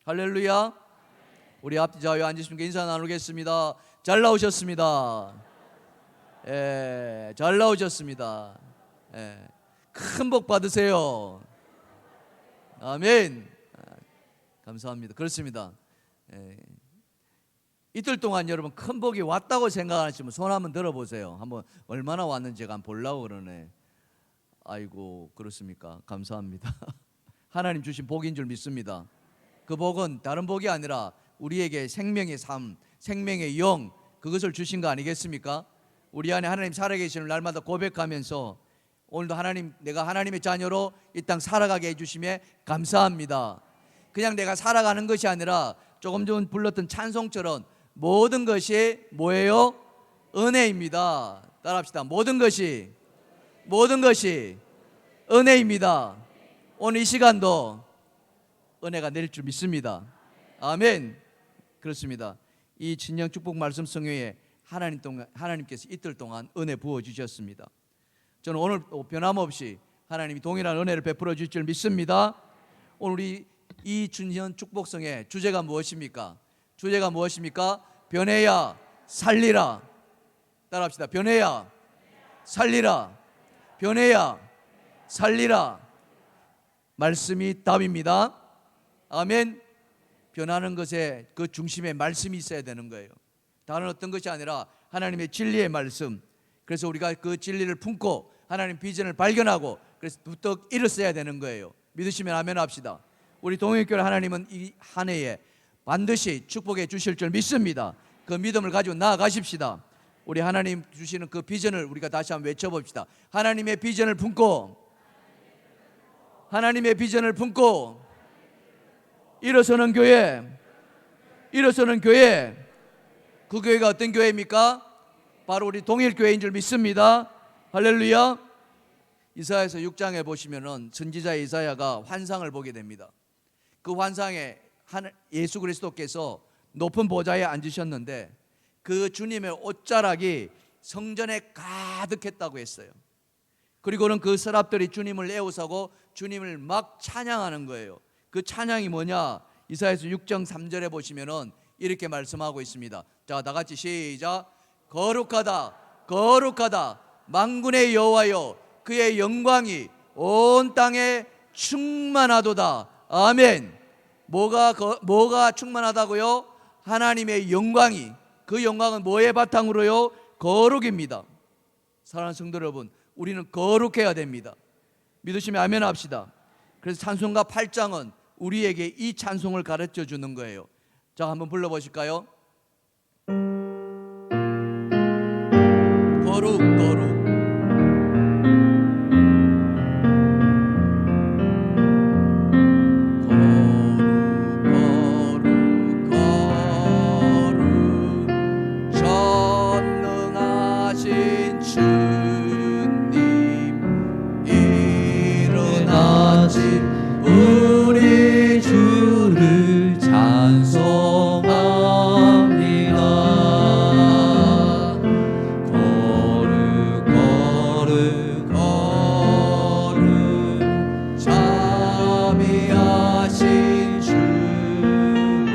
할렐루야. 우리 앞뒤 좌우에 앉으시면 인사 나누겠습니다. 잘 나오셨습니다. 잘 나오셨습니다. 큰 복 받으세요. 아멘. 감사합니다. 그렇습니다. 이틀 동안 여러분 큰 복이 왔다고 생각하시면 손 한번 들어보세요. 한번 얼마나 왔는지 한번 보려고 그러네. 아이고, 그렇습니까? 감사합니다. 하나님 주신 복인 줄 믿습니다. 그 복은 다른 복이 아니라 우리에게 생명의 삶, 생명의 영, 그것을 주신 거 아니겠습니까? 우리 안에 하나님 살아계시는 날마다 고백하면서 오늘도 하나님, 내가 하나님의 자녀로 이 땅 살아가게 해주심에 감사합니다. 그냥 내가 살아가는 것이 아니라 조금 전 불렀던 찬송처럼 모든 것이 뭐예요? 은혜입니다. 따라합시다. 모든 것이 은혜입니다. 오늘 이 시간도 은혜가 내릴 줄 믿습니다. 아멘. 그렇습니다. 이 진영 축복 말씀 성회에 하나님께서 이틀 동안 은혜 부어주셨습니다. 저는 오늘 변함없이 하나님이 동일한 은혜를 베풀어 주실 줄 믿습니다. 오늘 이 진영 축복성의 주제가 무엇입니까? 주제가 무엇입니까? 변해야 살리라. 따라합시다. 변해야 살리라. 변해야 살리라. 말씀이 답입니다. 아멘. 변하는 것에 그 중심에 말씀이 있어야 되는 거예요. 다른 어떤 것이 아니라 하나님의 진리의 말씀. 그래서 우리가 그 진리를 품고 하나님 비전을 발견하고 그래서 부쩍 일어서야 되는 거예요. 믿으시면 아멘 합시다. 우리 동행교회 하나님은 이 한 해에 반드시 축복해 주실 줄 믿습니다. 그 믿음을 가지고 나아가십시다. 우리 하나님 주시는 그 비전을 우리가 다시 한번 외쳐봅시다. 하나님의 비전을 품고 일어서는 교회. 그 교회가 어떤 교회입니까? 바로 우리 동일교회인 줄 믿습니다. 할렐루야. 이사야서 6장에 보시면은 선지자 이사야가 환상을 보게 됩니다. 그 환상에 예수 그리스도께서 높은 보좌에 앉으셨는데 그 주님의 옷자락이 성전에 가득했다고 했어요. 그리고는 그 서랍들이 주님을 에워싸고 주님을 막 찬양하는 거예요. 그 찬양이 뭐냐? 이사야서 6장 3절에 보시면은 이렇게 말씀하고 있습니다. 자, 다 같이 시작. 거룩하다, 거룩하다, 만군의 여호와여, 그의 영광이 온 땅에 충만하도다. 아멘. 뭐가 충만하다고요? 하나님의 영광이. 그 영광은 뭐의 바탕으로요? 거룩입니다. 사랑하는 성도 여러분, 우리는 거룩해야 됩니다. 믿으시면 아멘 합시다. 그래서 찬송가 8장은 우리에게 이 찬송을 가르쳐 주는 거예요. 자, 한번 불러보실까요? 거룩 거룩 전능하신 주님 일어나신 우리 주를 찬송합니다. 거룩 거룩 거룩 자비하신 주님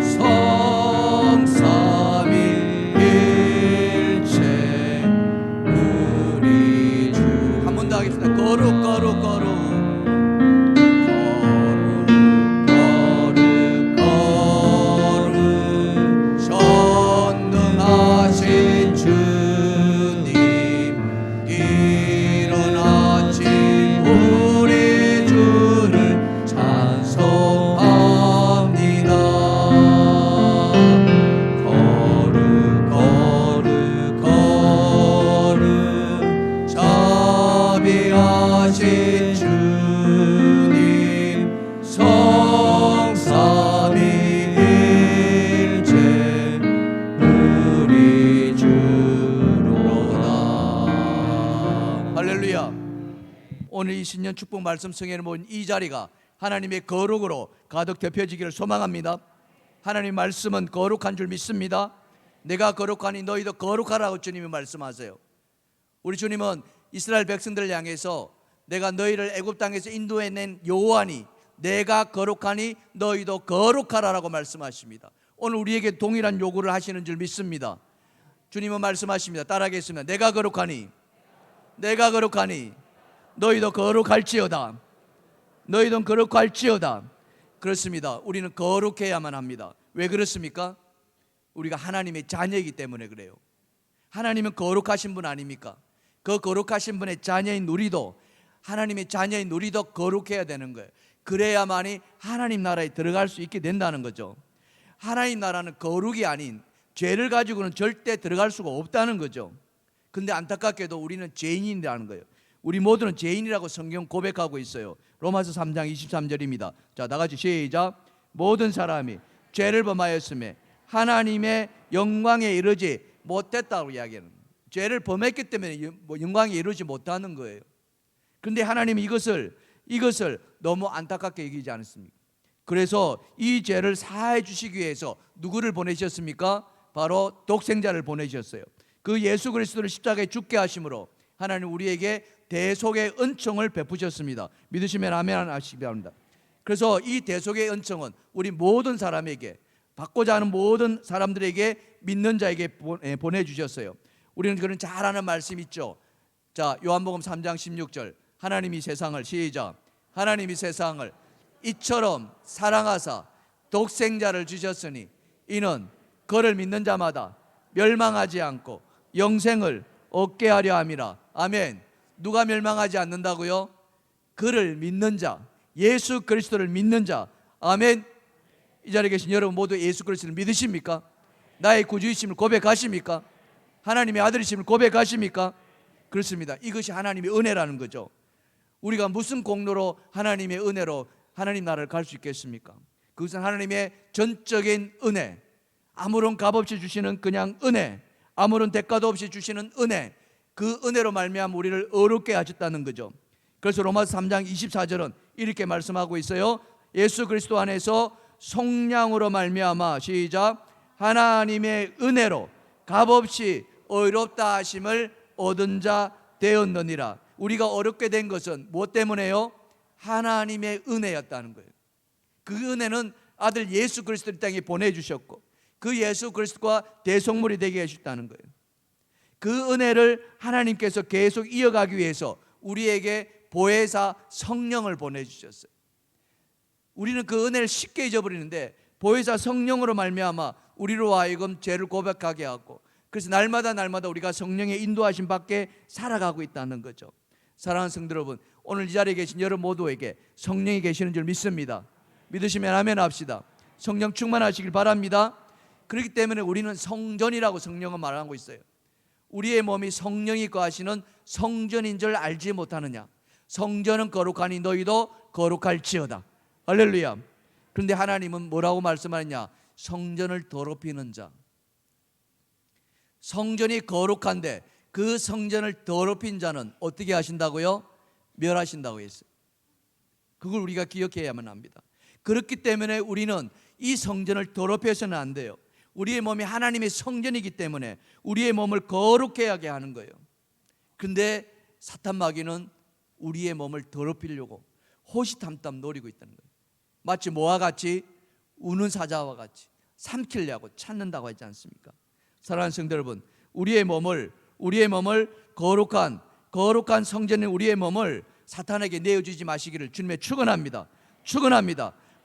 성삼위일체 우리 주. 한 번 더 하겠습니다. 거룩 거룩 거룩 자비하신 주님 성삼위일체 우리 주로다. 할렐루야. 오늘 이 신년 축복 말씀 성회를 모인 이 자리가 하나님의 거룩으로 가득 덮여지기를 소망합니다. 하나님 말씀은 거룩한 줄 믿습니다. 내가 거룩하니 너희도 거룩하라고 주님이 말씀하세요. 우리 주님은 이스라엘 백성들을 향해서 내가 너희를 애굽 땅에서 인도해낸 여호와니 내가 거룩하니 너희도 거룩하라라고 말씀하십니다. 오늘 우리에게 동일한 요구를 하시는 줄 믿습니다. 주님은 말씀하십니다. 따라하겠습니다. 내가 거룩하니 너희도 거룩할지어다. 너희도 거룩할지어다. 그렇습니다. 우리는 거룩해야만 합니다. 왜 그렇습니까? 우리가 하나님의 자녀이기 때문에 그래요. 하나님은 거룩하신 분 아닙니까? 그 거룩하신 분의 자녀인 우리도, 하나님의 자녀인 우리도 거룩해야 되는 거예요. 그래야만이 하나님 나라에 들어갈 수 있게 된다는 거죠. 하나님 나라는 거룩이 아닌 죄를 가지고는 절대 들어갈 수가 없다는 거죠. 근데 안타깝게도 우리는 죄인이라는 거예요. 우리 모두는 죄인이라고 성경 고백하고 있어요. 로마서 3장 23절입니다. 자, 다같이 시작. 모든 사람이 죄를 범하였음에 하나님의 영광에 이르지 못했다고 이야기하는 거예요. 죄를 범했기 때문에 영광에 이르지 못하는 거예요. 그런데 하나님이 이것을 너무 안타깝게 얘기하지 않습니까? 그래서 이 죄를 사해 주시기 위해서 누구를 보내셨습니까? 바로 독생자를 보내셨어요. 그 예수 그리스도를 십자가에 죽게 하심으로 하나님 우리에게 대속의 은총을 베푸셨습니다. 믿으시면 아멘 하시기 바랍니다. 그래서 이 대속의 은총은 우리 모든 사람에게, 받고자 하는 모든 사람들에게, 믿는 자에게 보내주셨어요. 우리는 그런 잘 아는 말씀 있죠. 자, 요한복음 3장 16절. 하나님이 세상을, 시작, 하나님이 세상을 이처럼 사랑하사 독생자를 주셨으니 이는 그를 믿는 자마다 멸망하지 않고 영생을 얻게 하려 함이라. 아멘. 누가 멸망하지 않는다고요? 그를 믿는 자, 예수 그리스도를 믿는 자. 아멘. 이 자리에 계신 여러분 모두 예수 그리스도를 믿으십니까? 나의 구주이심을 고백하십니까? 하나님의 아들이심을 고백하십니까? 그렇습니다. 이것이 하나님의 은혜라는 거죠. 우리가 무슨 공로로 하나님의 은혜로 하나님 나라를 갈 수 있겠습니까? 그것은 하나님의 전적인 은혜, 아무런 값 없이 주시는 그냥 은혜, 아무런 대가도 없이 주시는 은혜, 그 은혜로 말미암아 우리를 어렵게 하셨다는 거죠. 그래서 로마서 3장 24절은 이렇게 말씀하고 있어요. 예수 그리스도 안에서 속량으로 말미암아, 시작, 하나님의 은혜로 값없이 의롭다 하심을 얻은 자 되었느니라. 우리가 어렵게 된 것은 무엇 때문에요? 하나님의 은혜였다는 거예요. 그 은혜는 아들 예수 그리스도를 땅에 보내주셨고 그 예수 그리스도가 대속물이 되게 해주셨다는 거예요. 그 은혜를 하나님께서 계속 이어가기 위해서 우리에게 보혜사 성령을 보내주셨어요. 우리는 그 은혜를 쉽게 잊어버리는데 보혜사 성령으로 말미암아 우리로 하여금 죄를 고백하게 하고, 그래서 날마다 우리가 성령의 인도하심 밖에 살아가고 있다는 거죠. 사랑하는 성도 여러분, 오늘 이 자리에 계신 여러분 모두에게 성령이 계시는 줄 믿습니다. 믿으시면 아멘 합시다. 성령 충만하시길 바랍니다. 그렇기 때문에 우리는 성전이라고 성령은 말하고 있어요. 우리의 몸이 성령이 거하시는 성전인 줄 알지 못하느냐. 성전은 거룩하니 너희도 거룩할지어다. 할렐루야. 그런데 하나님은 뭐라고 말씀하느냐? 성전을 더럽히는 자. 성전이 거룩한데 그 성전을 더럽힌 자는 어떻게 하신다고요? 멸하신다고 했어요. 그걸 우리가 기억해야만 합니다. 그렇기 때문에 우리는 이 성전을 더럽혀서는 안 돼요. 우리의 몸이 하나님의 성전이기 때문에 우리의 몸을 거룩하게 하게 하는 거예요. 근데 사탄 마귀는 우리의 몸을 더럽히려고 호시탐탐 노리고 있다는 거예요. 마치 뭐와 같이? 우는 사자와 같이 삼키려고 찾는다고 하지 않습니까? 사랑하는 성도 여러분, 우리의 몸을 거룩한 성전인 우리의 몸을 사탄에게 내어주지 마시기를 주님의 축원합니다.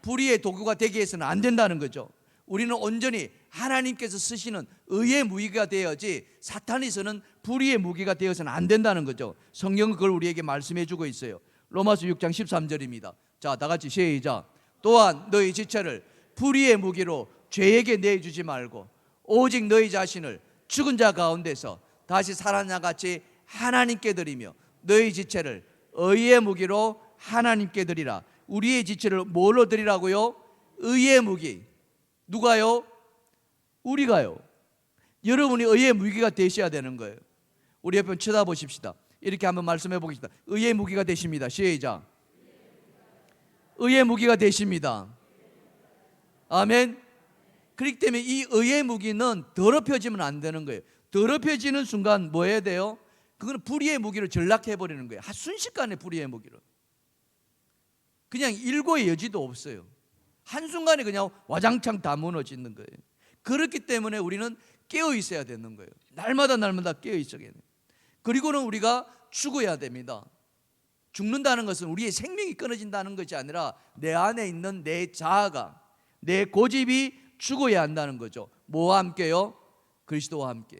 불의의 도구가 되게 해서는 안 된다는 거죠. 우리는 온전히 하나님께서 쓰시는 의의 무기가 되어야지 사탄이 쓰는 불의의 무기가 되어서는 안 된다는 거죠. 성경은 그걸 우리에게 말씀해 주고 있어요. 로마서 6장 13절입니다. 자, 다 같이 시작. 또한 너희 지체를 불의의 무기로 죄에게 내주지 말고 오직 너희 자신을 죽은 자 가운데서 다시 살아난 자 같이 하나님께 드리며 너희 지체를 의의 무기로 하나님께 드리라. 우리의 지체를 뭘로 드리라고요? 의의 무기. 누가요? 우리가요. 여러분이 의의 무기가 되셔야 되는 거예요. 우리 옆에 쳐다보십시다. 이렇게 한번 말씀해 보겠습니다. 의의 무기가 되십니다. 시작. 의의 무기가 되십니다. 아멘. 그렇기 때문에 이 의의 무기는 더럽혀지면 안 되는 거예요. 더럽혀지는 순간 뭐 해야 돼요? 그거는 불의의 무기로 전락해 버리는 거예요. 순식간에 불의의 무기로. 그냥 일고의 여지도 없어요. 한순간에 그냥 와장창 다 무너지는 거예요. 그렇기 때문에 우리는 깨어 있어야 되는 거예요. 날마다 깨어 있어야 돼요. 그리고는 우리가 죽어야 됩니다. 죽는다는 것은 우리의 생명이 끊어진다는 것이 아니라 내 안에 있는 내 자아가, 내 고집이 죽어야 한다는 거죠. 뭐와 함께요? 그리스도와 함께.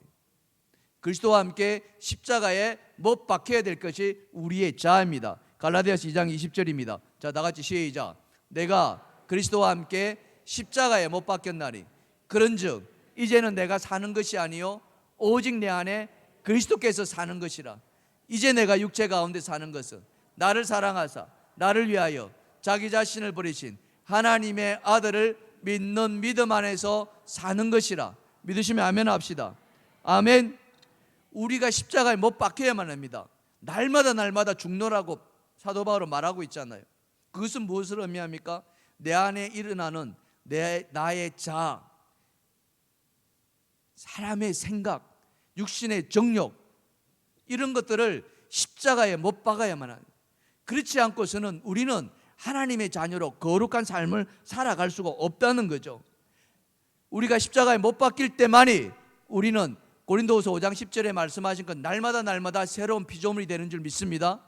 그리스도와 함께 십자가에 못 박혀야 될 것이 우리의 자아입니다. 갈라디아서 2장 20절입니다. 자, 다 같이 시작. 내가 그리스도와 함께 십자가에 못 박혔나니 그런즉 이제는 내가 사는 것이 아니요 오직 내 안에 그리스도께서 사는 것이라. 이제 내가 육체 가운데 사는 것은 나를 사랑하사 나를 위하여 자기 자신을 버리신 하나님의 아들을 믿는 믿음 안에서 사는 것이라. 믿으시면 아멘 합시다. 아멘. 우리가 십자가에 못 박혀야만 합니다. 날마다 죽노라고 사도 바울은 말하고 있잖아요. 그것은 무엇을 의미합니까? 내 안에 일어나는 나의 자아, 사람의 생각, 육신의 정욕, 이런 것들을 십자가에 못 박아야만 합니다. 그렇지 않고서는 우리는 하나님의 자녀로 거룩한 삶을 살아갈 수가 없다는 거죠. 우리가 십자가에 못 박힐 때만이 우리는 고린도후서 5장 10절에 말씀하신 것 날마다 새로운 피조물이 되는 줄 믿습니다.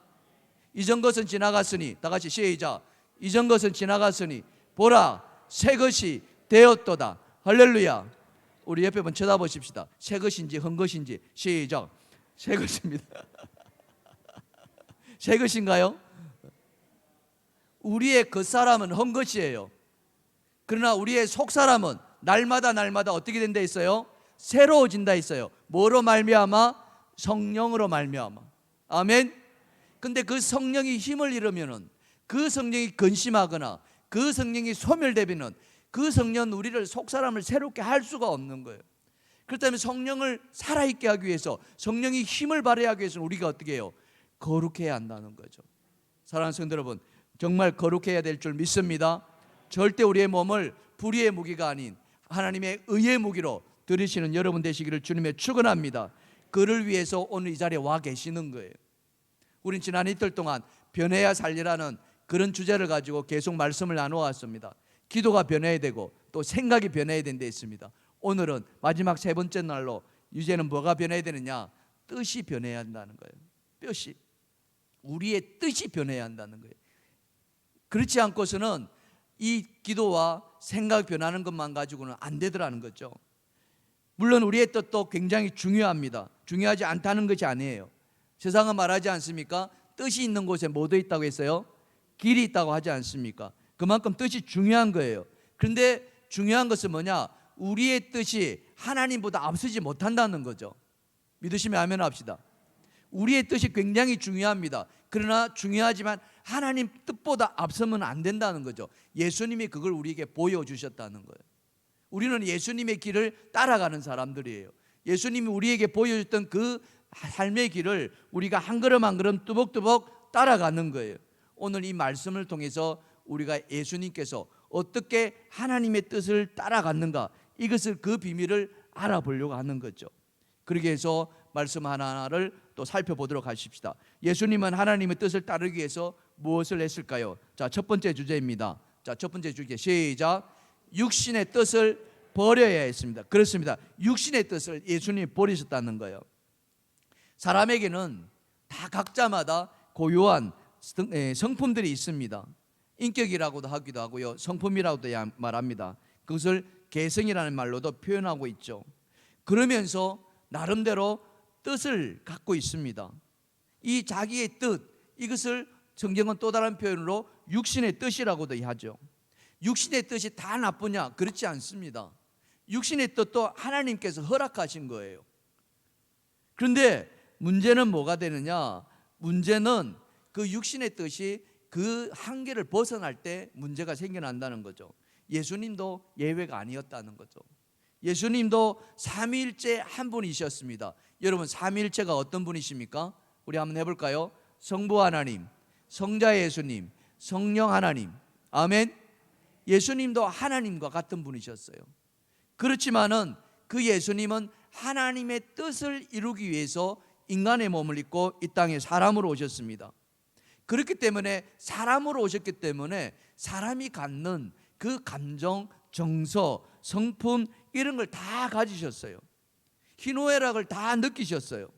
이전 것은 지나갔으니, 다 같이 시작. 이전 것은 지나갔으니 보라 새 것이 되었도다. 할렐루야. 우리 옆에 분 쳐다보십시다. 새 것인지 헌 것인지. 시작. 새 것입니다. 새 것인가요? 우리의 겉사람은 헌 것이에요. 그러나 우리의 속사람은 날마다 어떻게 된다 했어요? 새로워진다 했어요. 뭐로 말미암아? 성령으로 말미암아. 아멘. 근데 그 성령이 힘을 잃으면은, 그 성령이 근심하거나 그 성령이 소멸되면은 그 성령은 우리를 속사람을 새롭게 할 수가 없는 거예요. 그렇다면 성령을 살아있게 하기 위해서, 성령이 힘을 발휘하기 위해서는 우리가 어떻게 해요? 거룩해야 한다는 거죠. 사랑하는 성도 여러분, 정말 거룩해야 될 줄 믿습니다. 절대 우리의 몸을 불의의 무기가 아닌 하나님의 의의 무기로 들으시는 여러분 되시기를 주님의 축원합니다. 그를 위해서 오늘 이 자리에 와 계시는 거예요. 우린 지난 이틀 동안 변해야 살리라는 그런 주제를 가지고 계속 말씀을 나누어왔습니다. 기도가 변해야 되고 또 생각이 변해야 된다 했습니다. 오늘은 마지막 세 번째 날로 이제는 뭐가 변해야 되느냐? 뜻이 변해야 한다는 거예요. 뜻이, 우리의 뜻이 변해야 한다는 거예요. 그렇지 않고서는 이 기도와 생각 변하는 것만 가지고는 안 되더라는 거죠. 물론 우리의 뜻도 굉장히 중요합니다. 중요하지 않다는 것이 아니에요. 세상은 말하지 않습니까? 뜻이 있는 곳에 뭐도 있다고 했어요? 길이 있다고 하지 않습니까? 그만큼 뜻이 중요한 거예요. 그런데 중요한 것은 뭐냐? 우리의 뜻이 하나님보다 앞서지 못한다는 거죠. 믿으시면 아멘 합시다. 우리의 뜻이 굉장히 중요합니다. 그러나 중요하지만 하나님 뜻보다 앞서면 안 된다는 거죠. 예수님이 그걸 우리에게 보여주셨다는 거예요. 우리는 예수님의 길을 따라가는 사람들이에요. 예수님이 우리에게 보여줬던 그 삶의 길을 우리가 한 걸음 한 걸음 뚜벅뚜벅 따라가는 거예요. 오늘 이 말씀을 통해서 우리가 예수님께서 어떻게 하나님의 뜻을 따라갔는가, 이것을, 그 비밀을 알아보려고 하는 거죠. 그렇게 해서 말씀 하나하나를 또 살펴보도록 하십시다. 예수님은 하나님의 뜻을 따르기 위해서 무엇을 했을까요? 자, 첫 번째 주제입니다. 자, 첫 번째 주제 시작. 육신의 뜻을 버려야 했습니다. 그렇습니다. 육신의 뜻을 예수님이 버리셨다는 거예요. 사람에게는 다 각자마다 고유한 성품들이 있습니다. 인격이라고도 하기도 하고요, 성품이라고도 말합니다. 그것을 개성이라는 말로도 표현하고 있죠. 그러면서 나름대로 뜻을 갖고 있습니다. 이 자기의 뜻, 이것을 성경은 또 다른 표현으로 육신의 뜻이라고도 하죠. 육신의 뜻이 다 나쁘냐? 그렇지 않습니다. 육신의 뜻도 하나님께서 허락하신 거예요. 그런데 문제는 뭐가 되느냐? 문제는 그 육신의 뜻이 그 한계를 벗어날 때 문제가 생겨난다는 거죠. 예수님도 예외가 아니었다는 거죠. 예수님도 삼위일체 한 분이셨습니다. 여러분, 삼위일체가 어떤 분이십니까? 우리 한번 해볼까요? 성부 하나님, 성자 예수님, 성령 하나님. 아멘. 예수님도 하나님과 같은 분이셨어요. 그렇지만은 그 예수님은 하나님의 뜻을 이루기 위해서 인간의 몸을 입고 이 땅에 사람으로 오셨습니다. 그렇기 때문에 사람으로 오셨기 때문에 사람이 갖는 그 감정, 정서, 성품 이런 걸 다 가지셨어요. 희노애락을 다 느끼셨어요.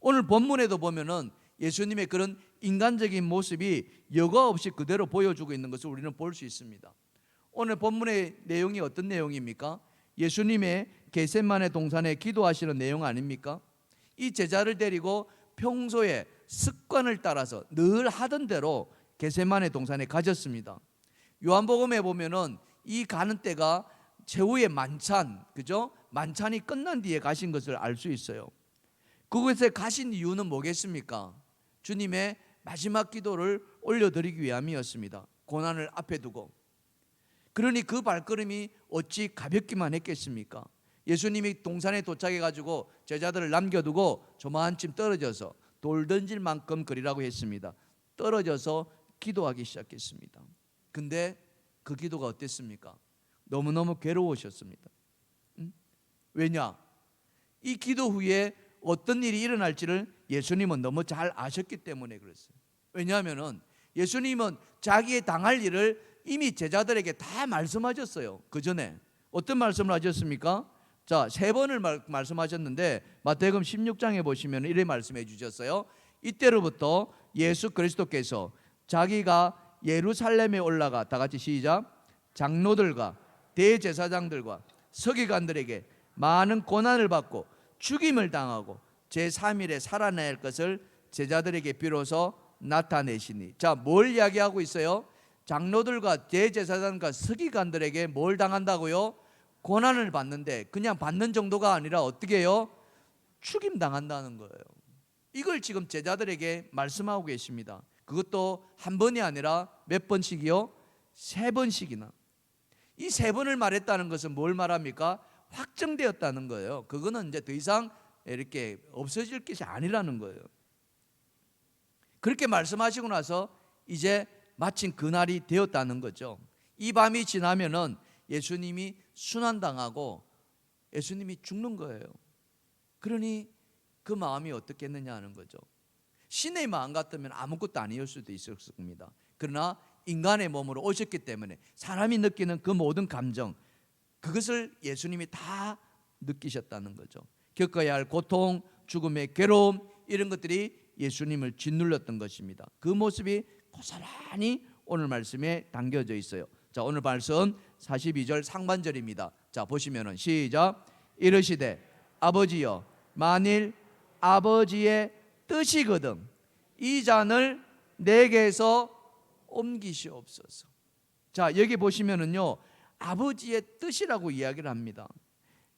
오늘 본문에도 보면은 예수님의 그런 인간적인 모습이 여과 없이 그대로 보여주고 있는 것을 우리는 볼 수 있습니다. 오늘 본문의 내용이 어떤 내용입니까? 예수님의 겟세마네 동산에 기도하시는 내용 아닙니까? 이 제자를 데리고 평소에 습관을 따라서 늘 하던 대로 겟세마네 동산에 가졌습니다. 요한복음에 보면은 이 가는 때가 최후의 만찬, 그죠? 만찬이 끝난 뒤에 가신 것을 알 수 있어요. 그곳에 가신 이유는 뭐겠습니까? 주님의 마지막 기도를 올려드리기 위함이었습니다. 고난을 앞에 두고. 그러니 그 발걸음이 어찌 가볍기만 했겠습니까? 예수님이 동산에 도착해 가지고 제자들을 남겨두고 조만쯤 떨어져서 돌 던질 만큼 거리라고 했습니다. 떨어져서 기도하기 시작했습니다. 근데 그 기도가 어땠습니까? 너무너무 괴로우셨습니다. 왜냐? 이 기도 후에 어떤 일이 일어날지를 예수님은 너무 잘 아셨기 때문에 그랬어요. 왜냐하면 예수님은 자기의 당할 일을 이미 제자들에게 다 말씀하셨어요. 그 전에 어떤 말씀을 하셨습니까? 자, 3번을 말씀하셨는데 마태복음 16장에 보시면 이렇게 말씀해 주셨어요. 이때로부터 예수 그리스도께서 자기가 예루살렘에 올라가, 다 같이 시작, 장로들과 대제사장들과 서기관들에게 많은 고난을 받고 죽임을 당하고 제3일에 살아날 것을 제자들에게 비로소 나타내시니. 자, 뭘 이야기하고 있어요? 장로들과 대제사장과 서기관들에게 뭘 당한다고요? 고난을 받는데 그냥 받는 정도가 아니라 어떻게 해요? 죽임 당한다는 거예요. 이걸 지금 제자들에게 말씀하고 계십니다. 그것도 한 번이 아니라 몇 번씩이요? 3번씩이나. 이 3번을 말했다는 것은 뭘 말합니까? 확정되었다는 거예요. 그거는 이제 더 이상 이렇게 없어질 것이 아니라는 거예요. 그렇게 말씀하시고 나서 이제 마침 그날이 되었다는 거죠. 이 밤이 지나면은 예수님이 순환당하고 예수님이 죽는 거예요. 그러니 그 마음이 어떻겠느냐 하는 거죠. 신의 마음 같으면 아무것도 아니었을 수도 있었을 겁니다. 그러나 인간의 몸으로 오셨기 때문에 사람이 느끼는 그 모든 감정, 그것을 예수님이 다 느끼셨다는 거죠. 겪어야 할 고통, 죽음의 괴로움, 이런 것들이 예수님을 짓눌렀던 것입니다. 그 모습이 고스란히 오늘 말씀에 담겨져 있어요. 자, 오늘 말씀 42절 상반절입니다. 자, 보시면은 시작. 이르시되 아버지여, 만일 아버지의 뜻이거든 이 잔을 내게서 옮기시옵소서. 자, 여기 보시면은요, 아버지의 뜻이라고 이야기를 합니다.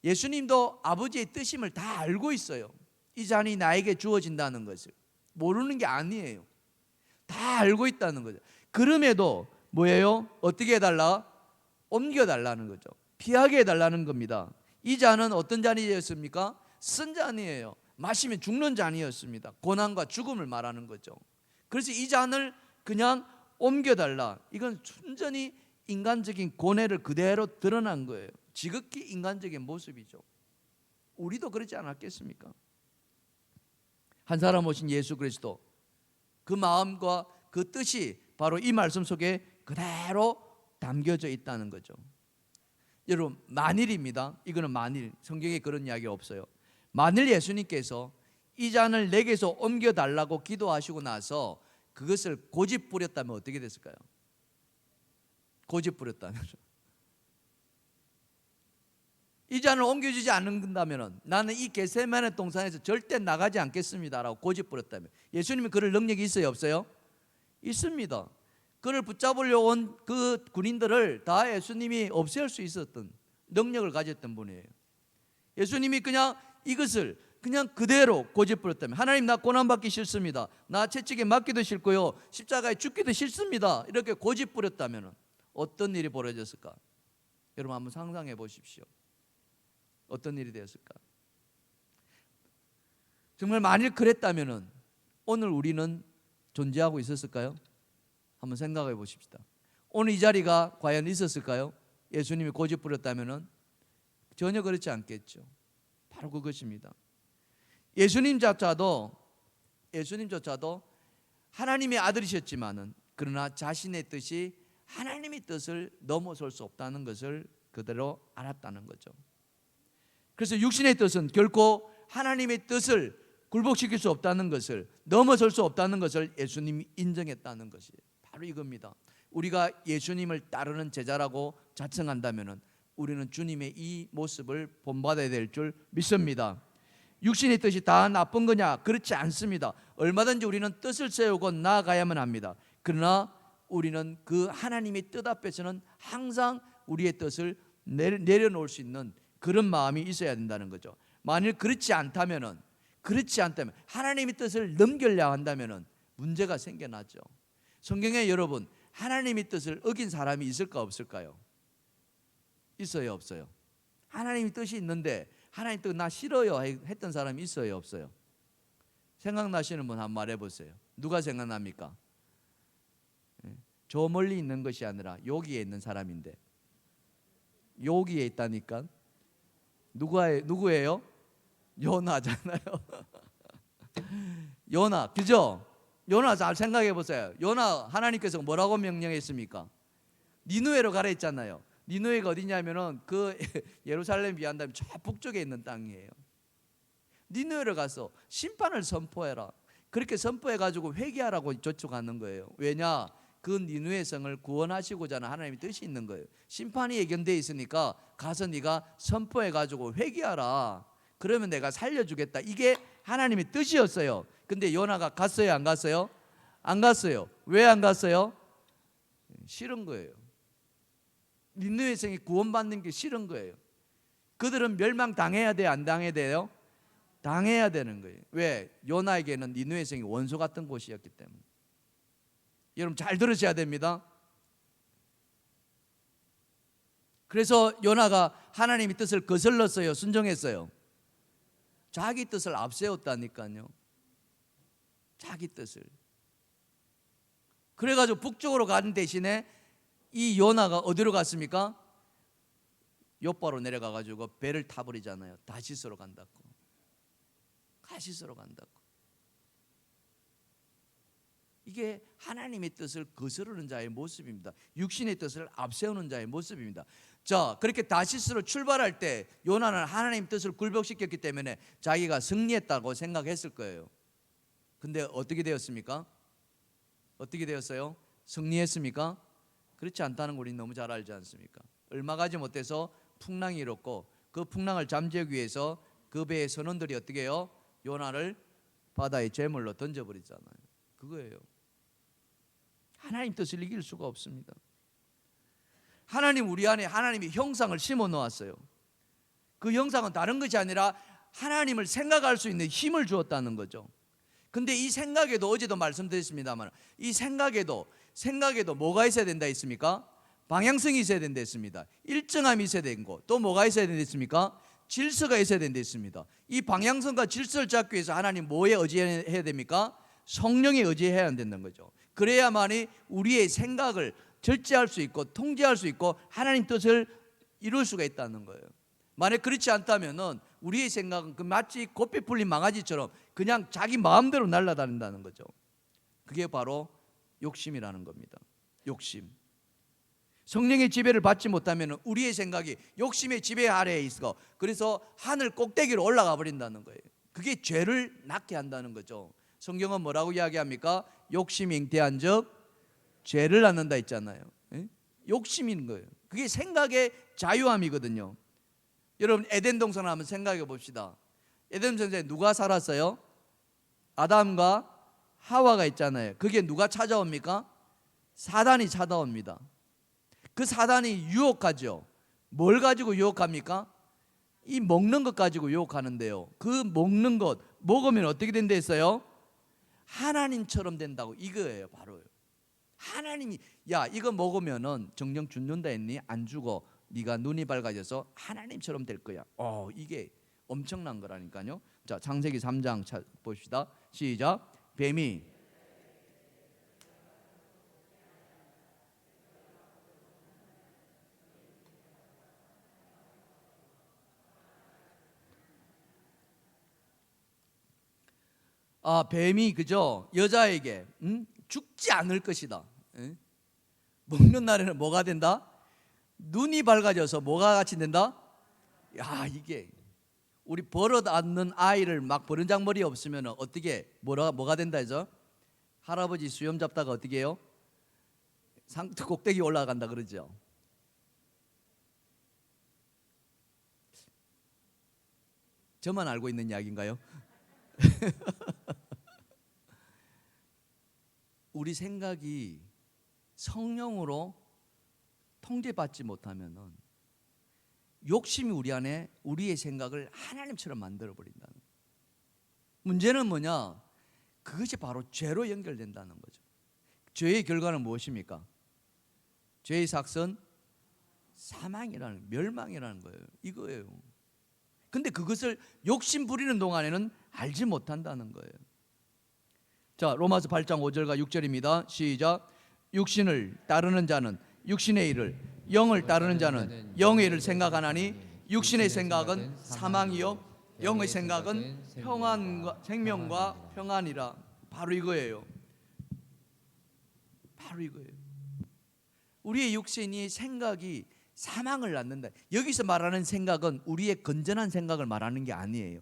예수님도 아버지의 뜻임을 다 알고 있어요. 이 잔이 나에게 주어진다는 것을 모르는 게 아니에요. 다 알고 있다는 거죠. 그럼에도 뭐예요? 어떻게 해달라? 옮겨달라는 거죠. 피하게 해달라는 겁니다. 이 잔은 어떤 잔이었습니까? 쓴 잔이에요. 마시면 죽는 잔이었습니다. 고난과 죽음을 말하는 거죠. 그래서 이 잔을 그냥 옮겨달라. 이건 순전히 인간적인 고뇌를 그대로 드러난 거예요. 지극히 인간적인 모습이죠. 우리도 그렇지 않았겠습니까? 한 사람 오신 예수 그리스도, 그 마음과 그 뜻이 바로 이 말씀 속에 그대로 담겨져 있다는 거죠. 여러분, 만일입니다. 이거는 만일, 성경에 그런 이야기 없어요. 만일 예수님께서 이 잔을 내게서 옮겨달라고 기도하시고 나서 그것을 고집 부렸다면 어떻게 됐을까요? 고집 부렸다면, 이 잔을 옮겨주지 않는다면 나는 이 겟세마네 동산에서 절대 나가지 않겠습니다라고 고집 부렸다면, 예수님이 그럴 능력이 있어요, 없어요? 있습니다. 그를 붙잡으려 온 그 군인들을 다 예수님이 없앨 수 있었던 능력을 가졌던 분이에요. 예수님이 그냥 이것을 그냥 그대로 고집 부렸다면, 하나님 나 고난받기 싫습니다, 나 채찍에 맞기도 싫고요, 십자가에 죽기도 싫습니다, 이렇게 고집 부렸다면 어떤 일이 벌어졌을까? 여러분 한번 상상해 보십시오. 어떤 일이 되었을까? 정말 만일 그랬다면 오늘 우리는 존재하고 있었을까요? 한번 생각해 보십시다. 오늘 이 자리가 과연 있었을까요? 예수님이 고집 부렸다면 전혀 그렇지 않겠죠. 바로 그것입니다. 예수님조차도 하나님의 아들이셨지만은 그러나 자신의 뜻이 하나님의 뜻을 넘어설 수 없다는 것을 그대로 알았다는 거죠. 그래서 육신의 뜻은 결코 하나님의 뜻을 굴복시킬 수 없다는 것을, 넘어설 수 없다는 것을 예수님이 인정했다는 것이 바로 이겁니다. 우리가 예수님을 따르는 제자라고 자청한다면 우리는 주님의 이 모습을 본받아야 될 줄 믿습니다. 육신의 뜻이 다 나쁜 거냐? 그렇지 않습니다. 얼마든지 우리는 뜻을 세우고 나아가야만 합니다. 그러나 우리는 그 하나님의 뜻 앞에서는 항상 우리의 뜻을 내려놓을 수 있는 그런 마음이 있어야 된다는 거죠. 만일 그렇지 않다면 하나님의 뜻을 넘기려 한다면 문제가 생겨나죠. 성경에 여러분 하나님의 뜻을 어긴 사람이 있을까 없을까요? 있어요 없어요? 하나님의 뜻이 있는데 하나님 뜻 나 싫어요 했던 사람이 있어요 없어요? 생각나시는 분 한번 말해보세요. 누가 생각납니까? 저 멀리 있는 것이 아니라 여기에 있는 사람인데, 여기에 있다니까. 누구예요? 요나잖아요. 요나, 그죠? 요나 잘 생각해 보세요. 요나 하나님께서 뭐라고 명령했습니까? 니느웨로 가라 했잖아요. 니느웨가 어디냐면은 그 예루살렘 비한다면 저 북쪽에 있는 땅이에요. 니느웨로 가서 심판을 선포해라. 그렇게 선포해 가지고 회개하라고 조촉하는 거예요. 왜냐? 그 니느웨 성을 구원하시고자 하는 하나님의 뜻이 있는 거예요. 심판이 예견되어 있으니까 가서 네가 선포해 가지고 회개하라. 그러면 내가 살려주겠다. 이게 하나님의 뜻이었어요. 근데 요나가 갔어요 안 갔어요? 안 갔어요. 왜 안 갔어요? 싫은 거예요. 니느웨 성이 구원받는 게 싫은 거예요. 그들은 멸망당해야 돼요 안 당해야 돼요? 당해야 되는 거예요. 왜? 요나에게는 니느웨 성이 원수 같은 곳이었기 때문에. 여러분 잘 들으셔야 됩니다. 그래서 요나가 하나님의 뜻을 거슬렀어요 순종했어요? 자기 뜻을 앞세웠다니까요. 자기 뜻을. 그래가지고 북쪽으로 가는 대신에 이 요나가 어디로 갔습니까? 요바로 내려가가지고 배를 타버리잖아요. 다시스로 간다고. 가시스로 간다고. 이게 하나님의 뜻을 거스르는 자의 모습입니다. 육신의 뜻을 앞세우는 자의 모습입니다. 자, 그렇게 다시스로 출발할 때 요나는 하나님의 뜻을 굴복시켰기 때문에 자기가 승리했다고 생각했을 거예요. 근데 어떻게 되었습니까? 어떻게 되었어요? 승리했습니까? 그렇지 않다는 걸 우리 너무 잘 알지 않습니까? 얼마 가지 못해서 풍랑이 일었고 그 풍랑을 잠재우기 위해서 그 배의 선원들이 어떻게 해요? 요나를 바다의 제물로 던져버리잖아요. 그거예요. 하나님 뜻을 이길 수가 없습니다. 하나님 우리 안에 하나님의 형상을 심어 놓았어요. 그 형상은 다른 것이 아니라 하나님을 생각할 수 있는 힘을 주었다는 거죠. 근데 이 생각에도 어제도 말씀드렸습니다만 이 생각에도 뭐가 있어야 된다 했습니까? 방향성이 있어야 된다 했습니다. 일정함이 있어야 되고 또 뭐가 있어야 된다 했습니까? 질서가 있어야 된다 했습니다. 이 방향성과 질서를 잡기 위해서 하나님 뭐에 의지해야 됩니까? 성령에 의지해야 된다는 거죠. 그래야만이 우리의 생각을 절제할 수 있고 통제할 수 있고 하나님 뜻을 이룰 수가 있다는 거예요. 만약 그렇지 않다면 우리의 생각은 마치 곱게 풀린 망아지처럼 그냥 자기 마음대로 날아다닌다는 거죠. 그게 바로 욕심이라는 겁니다. 욕심. 성령의 지배를 받지 못하면 우리의 생각이 욕심의 지배 아래에 있어. 그래서 하늘 꼭대기로 올라가 버린다는 거예요. 그게 죄를 낳게 한다는 거죠. 성경은 뭐라고 이야기합니까? 욕심이 잉태한 적 죄를 낳는다 했잖아요. 욕심인 거예요. 그게 생각의 자유함이거든요. 여러분 에덴 동산을 한번 생각해 봅시다. 에덴 동산에 누가 살았어요? 아담과 하와가 있잖아요. 그게 누가 찾아옵니까? 사단이 찾아옵니다. 그 사단이 유혹하죠. 뭘 가지고 유혹합니까? 이 먹는 것 가지고 유혹하는데요. 그 먹는 것 먹으면 어떻게 된다 했어요? 하나님처럼 된다고. 이거예요 바로. 하나님이 야 이거 먹으면은 정령 죽는다 했니? 안 죽어. 네가 눈이 밝아져서 하나님처럼 될 거야. 이게 엄청난 거라니까요. 자 창세기 3장 봅시다. 시작. 뱀이 뱀이 그죠? 여자에게 죽지 않을 것이다. 예? 먹는 날에는 뭐가 된다? 눈이 밝아져서 뭐가 같이 된다? 야, 이게 우리 버릇 않는 아이를 막 버른장머리 없으면 어떻게 뭐가 된다 해서 할아버지 수염 잡다가 어떻게 해요? 상트 꼭대기 올라간다 그러죠. 저만 알고 있는 이야기인가요? 우리 생각이 성령으로 통제받지 못하면은 욕심이 우리 안에 우리의 생각을 하나님처럼 만들어 버린다는 거예요. 문제는 뭐냐? 그것이 바로 죄로 연결된다는 거죠. 죄의 결과는 무엇입니까? 죄의 삭선 사망이라는, 멸망이라는 거예요. 이거예요. 근데 그것을 욕심 부리는 동안에는 알지 못한다는 거예요. 자, 로마서 8장 5절과 6절입니다. 시작. 육신을 따르는 자는 육신의 일을, 영을 따르는 자는 영의 일을 생각하나니 육신의 생각은 사망이요 영의 생각은 평안과 생명과 평안이라. 바로 이거예요. 바로 이거예요. 우리의 육신이 생각이 사망을 낳는다. 여기서 말하는 생각은 우리의 건전한 생각을 말하는 게 아니에요.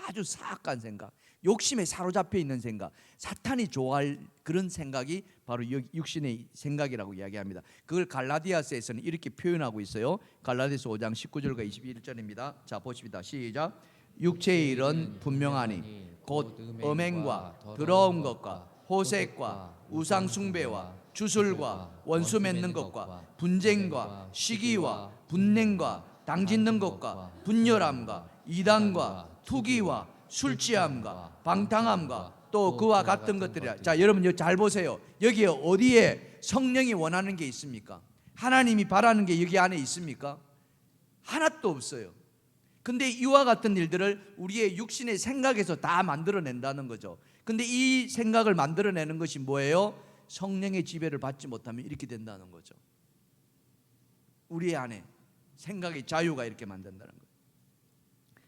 아주 사악한 생각, 욕심에 사로잡혀 있는 생각, 사탄이 좋아할 그런 생각이 바로 육신의 생각이라고 이야기합니다. 그걸 갈라디아서에서는 이렇게 표현하고 있어요. 갈라디아서 5장 19절과 21절입니다. 자, 보십니다. 시작. 육체의 일은 분명하니 곧 음행과 더러운 것과 호색과 우상 숭배와 주술과 원수 맺는 것과 분쟁과 시기와 분냉과 당짓는 것과 분열함과 이단과 투기와 술취함과 방탕함과 또 그와 같은 것들이라. 자, 여러분 잘 보세요. 여기에 어디에 성령이 원하는 게 있습니까? 하나님이 바라는 게 여기 안에 있습니까? 하나도 없어요. 근데 이와 같은 일들을 우리의 육신의 생각에서 다 만들어낸다는 거죠. 근데 이 생각을 만들어내는 것이 뭐예요? 성령의 지배를 받지 못하면 이렇게 된다는 거죠. 우리 안에 생각의 자유가 이렇게 만든다는 거예요.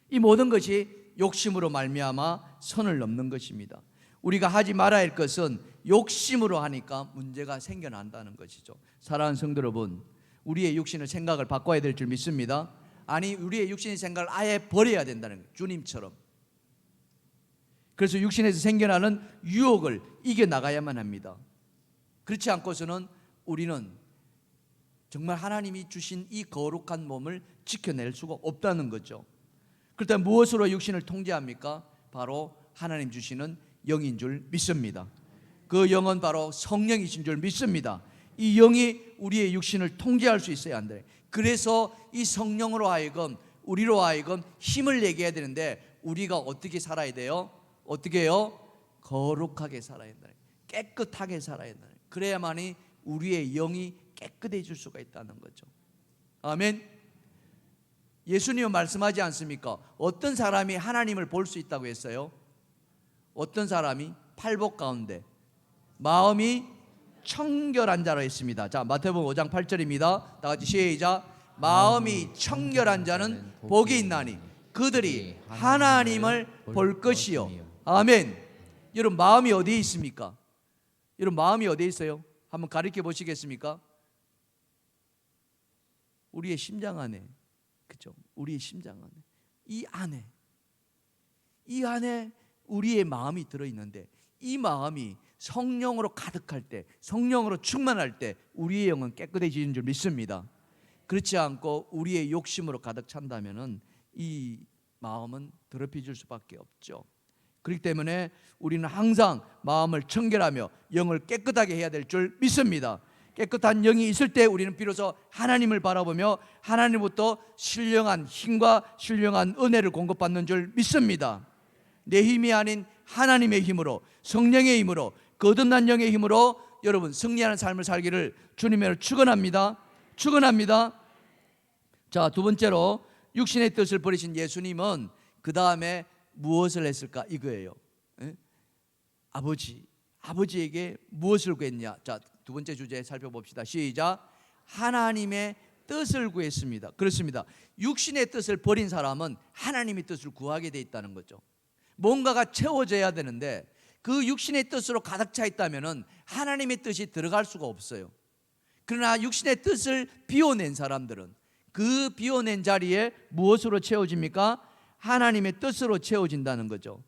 이 모든 것이 욕심으로 말미암아 선을 넘는 것입니다. 우리가 하지 말아야 할 것은 욕심으로 하니까 문제가 생겨난다는 것이죠. 사랑하는 성도 여러분, 우리의 육신의 생각을 바꿔야 될 줄 믿습니다. 아니, 우리의 육신의 생각을 아예 버려야 된다는 거예요. 주님처럼. 그래서 육신에서 생겨나는 유혹을 이겨나가야만 합니다. 그렇지 않고서는 우리는 정말 하나님이 주신 이 거룩한 몸을 지켜낼 수가 없다는 거죠. 그렇다면 무엇으로 육신을 통제합니까? 바로 하나님 주시는 영인 줄 믿습니다. 그 영은 바로 성령이신 줄 믿습니다. 이 영이 우리의 육신을 통제할 수 있어야 한다. 그래서 이 성령으로 하여금, 우리로 하여금 힘을 내게 해야 되는데 우리가 어떻게 살아야 돼요? 어떻게 해요? 거룩하게 살아야 한다. 깨끗하게 살아야 한다. 그래야만이 우리의 영이 깨끗해질 수가 있다는 거죠. 아멘. 예수님은 말씀하지 않습니까? 어떤 사람이 하나님을 볼 수 있다고 했어요? 어떤 사람이? 팔복 가운데 마음이 청결한 자로 했습니다. 자, 마태복음 5장 8절입니다. 다 같이 시작. 마음이 청결한 자는 복이 있나니 그들이 하나님을 볼 것이요. 아멘. 여러분, 마음이 어디에 있습니까? 여러분, 마음이 어디에 있어요? 한번 가리켜 보시겠습니까? 우리의 심장 안에. 그렇죠? 우리의 심장 안에. 이 안에 우리의 마음이 들어있는데, 이 마음이 성령으로 가득할 때, 성령으로 충만할 때 우리의 영은 깨끗해지는 줄 믿습니다. 그렇지 않고 우리의 욕심으로 가득 찬다면은 이 마음은 더럽혀질 수밖에 없죠. 그렇기 때문에 우리는 항상 마음을 청결하며 영을 깨끗하게 해야 될 줄 믿습니다. 깨끗한 영이 있을 때 우리는 비로소 하나님을 바라보며 하나님부터 신령한 힘과 신령한 은혜를 공급받는 줄 믿습니다. 내 힘이 아닌 하나님의 힘으로, 성령의 힘으로, 거듭난 영의 힘으로 여러분 승리하는 삶을 살기를 주님으로 축원합니다. 축원합니다. 자, 두 번째로 육신의 뜻을 버리신 예수님은 그 다음에 무엇을 했을까? 이거예요. 아버지에게 무엇을 구했냐? 자, 두 번째 주제 살펴봅시다. 시작. 하나님의 뜻을 구했습니다. 그렇습니다. 육신의 뜻을 버린 사람은 하나님의 뜻을 구하게 돼 있다는 거죠. 뭔가가 채워져야 되는데 그 육신의 뜻으로 가득 차 있다면 하나님의 뜻이 들어갈 수가 없어요. 그러나 육신의 뜻을 비워낸 사람들은 그 비워낸 자리에 무엇으로 채워집니까? 하나님의 뜻으로 채워진다는 거죠.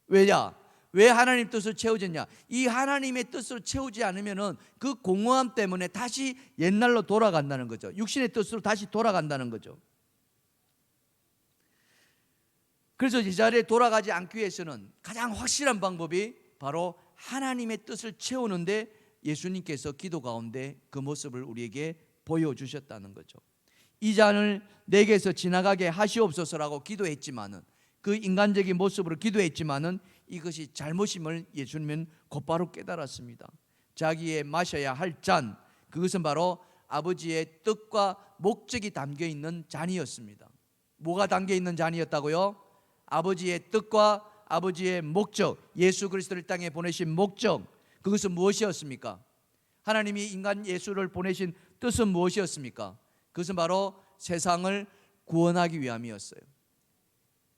왜냐? 왜 하나님 뜻으로 채워졌냐? 이 하나님의 뜻으로 채우지 않으면 그 공허함 때문에 다시 옛날로 돌아간다는 거죠. 육신의 뜻으로 다시 돌아간다는 거죠. 그래서 이 자리에 돌아가지 않기 위해서는 가장 확실한 방법이 바로 하나님의 뜻을 채우는데 예수님께서 기도 가운데 그 모습을 우리에게 보여주셨다는 거죠. 이 잔을 내게서 지나가게 하시옵소서라고 기도했지만은, 그 인간적인 모습으로 기도했지만은 이것이 잘못임을 예수님은 곧바로 깨달았습니다. 자기의 마셔야 할 잔, 그것은 바로 아버지의 뜻과 목적이 담겨 있는 잔이었습니다. 뭐가 담겨 있는 잔이었다고요? 아버지의 뜻과 아버지의 목적, 예수 그리스도를 땅에 보내신 목적, 그것은 무엇이었습니까? 하나님이 인간 예수를 보내신 뜻은 무엇이었습니까? 그것은 바로 세상을 구원하기 위함이었어요.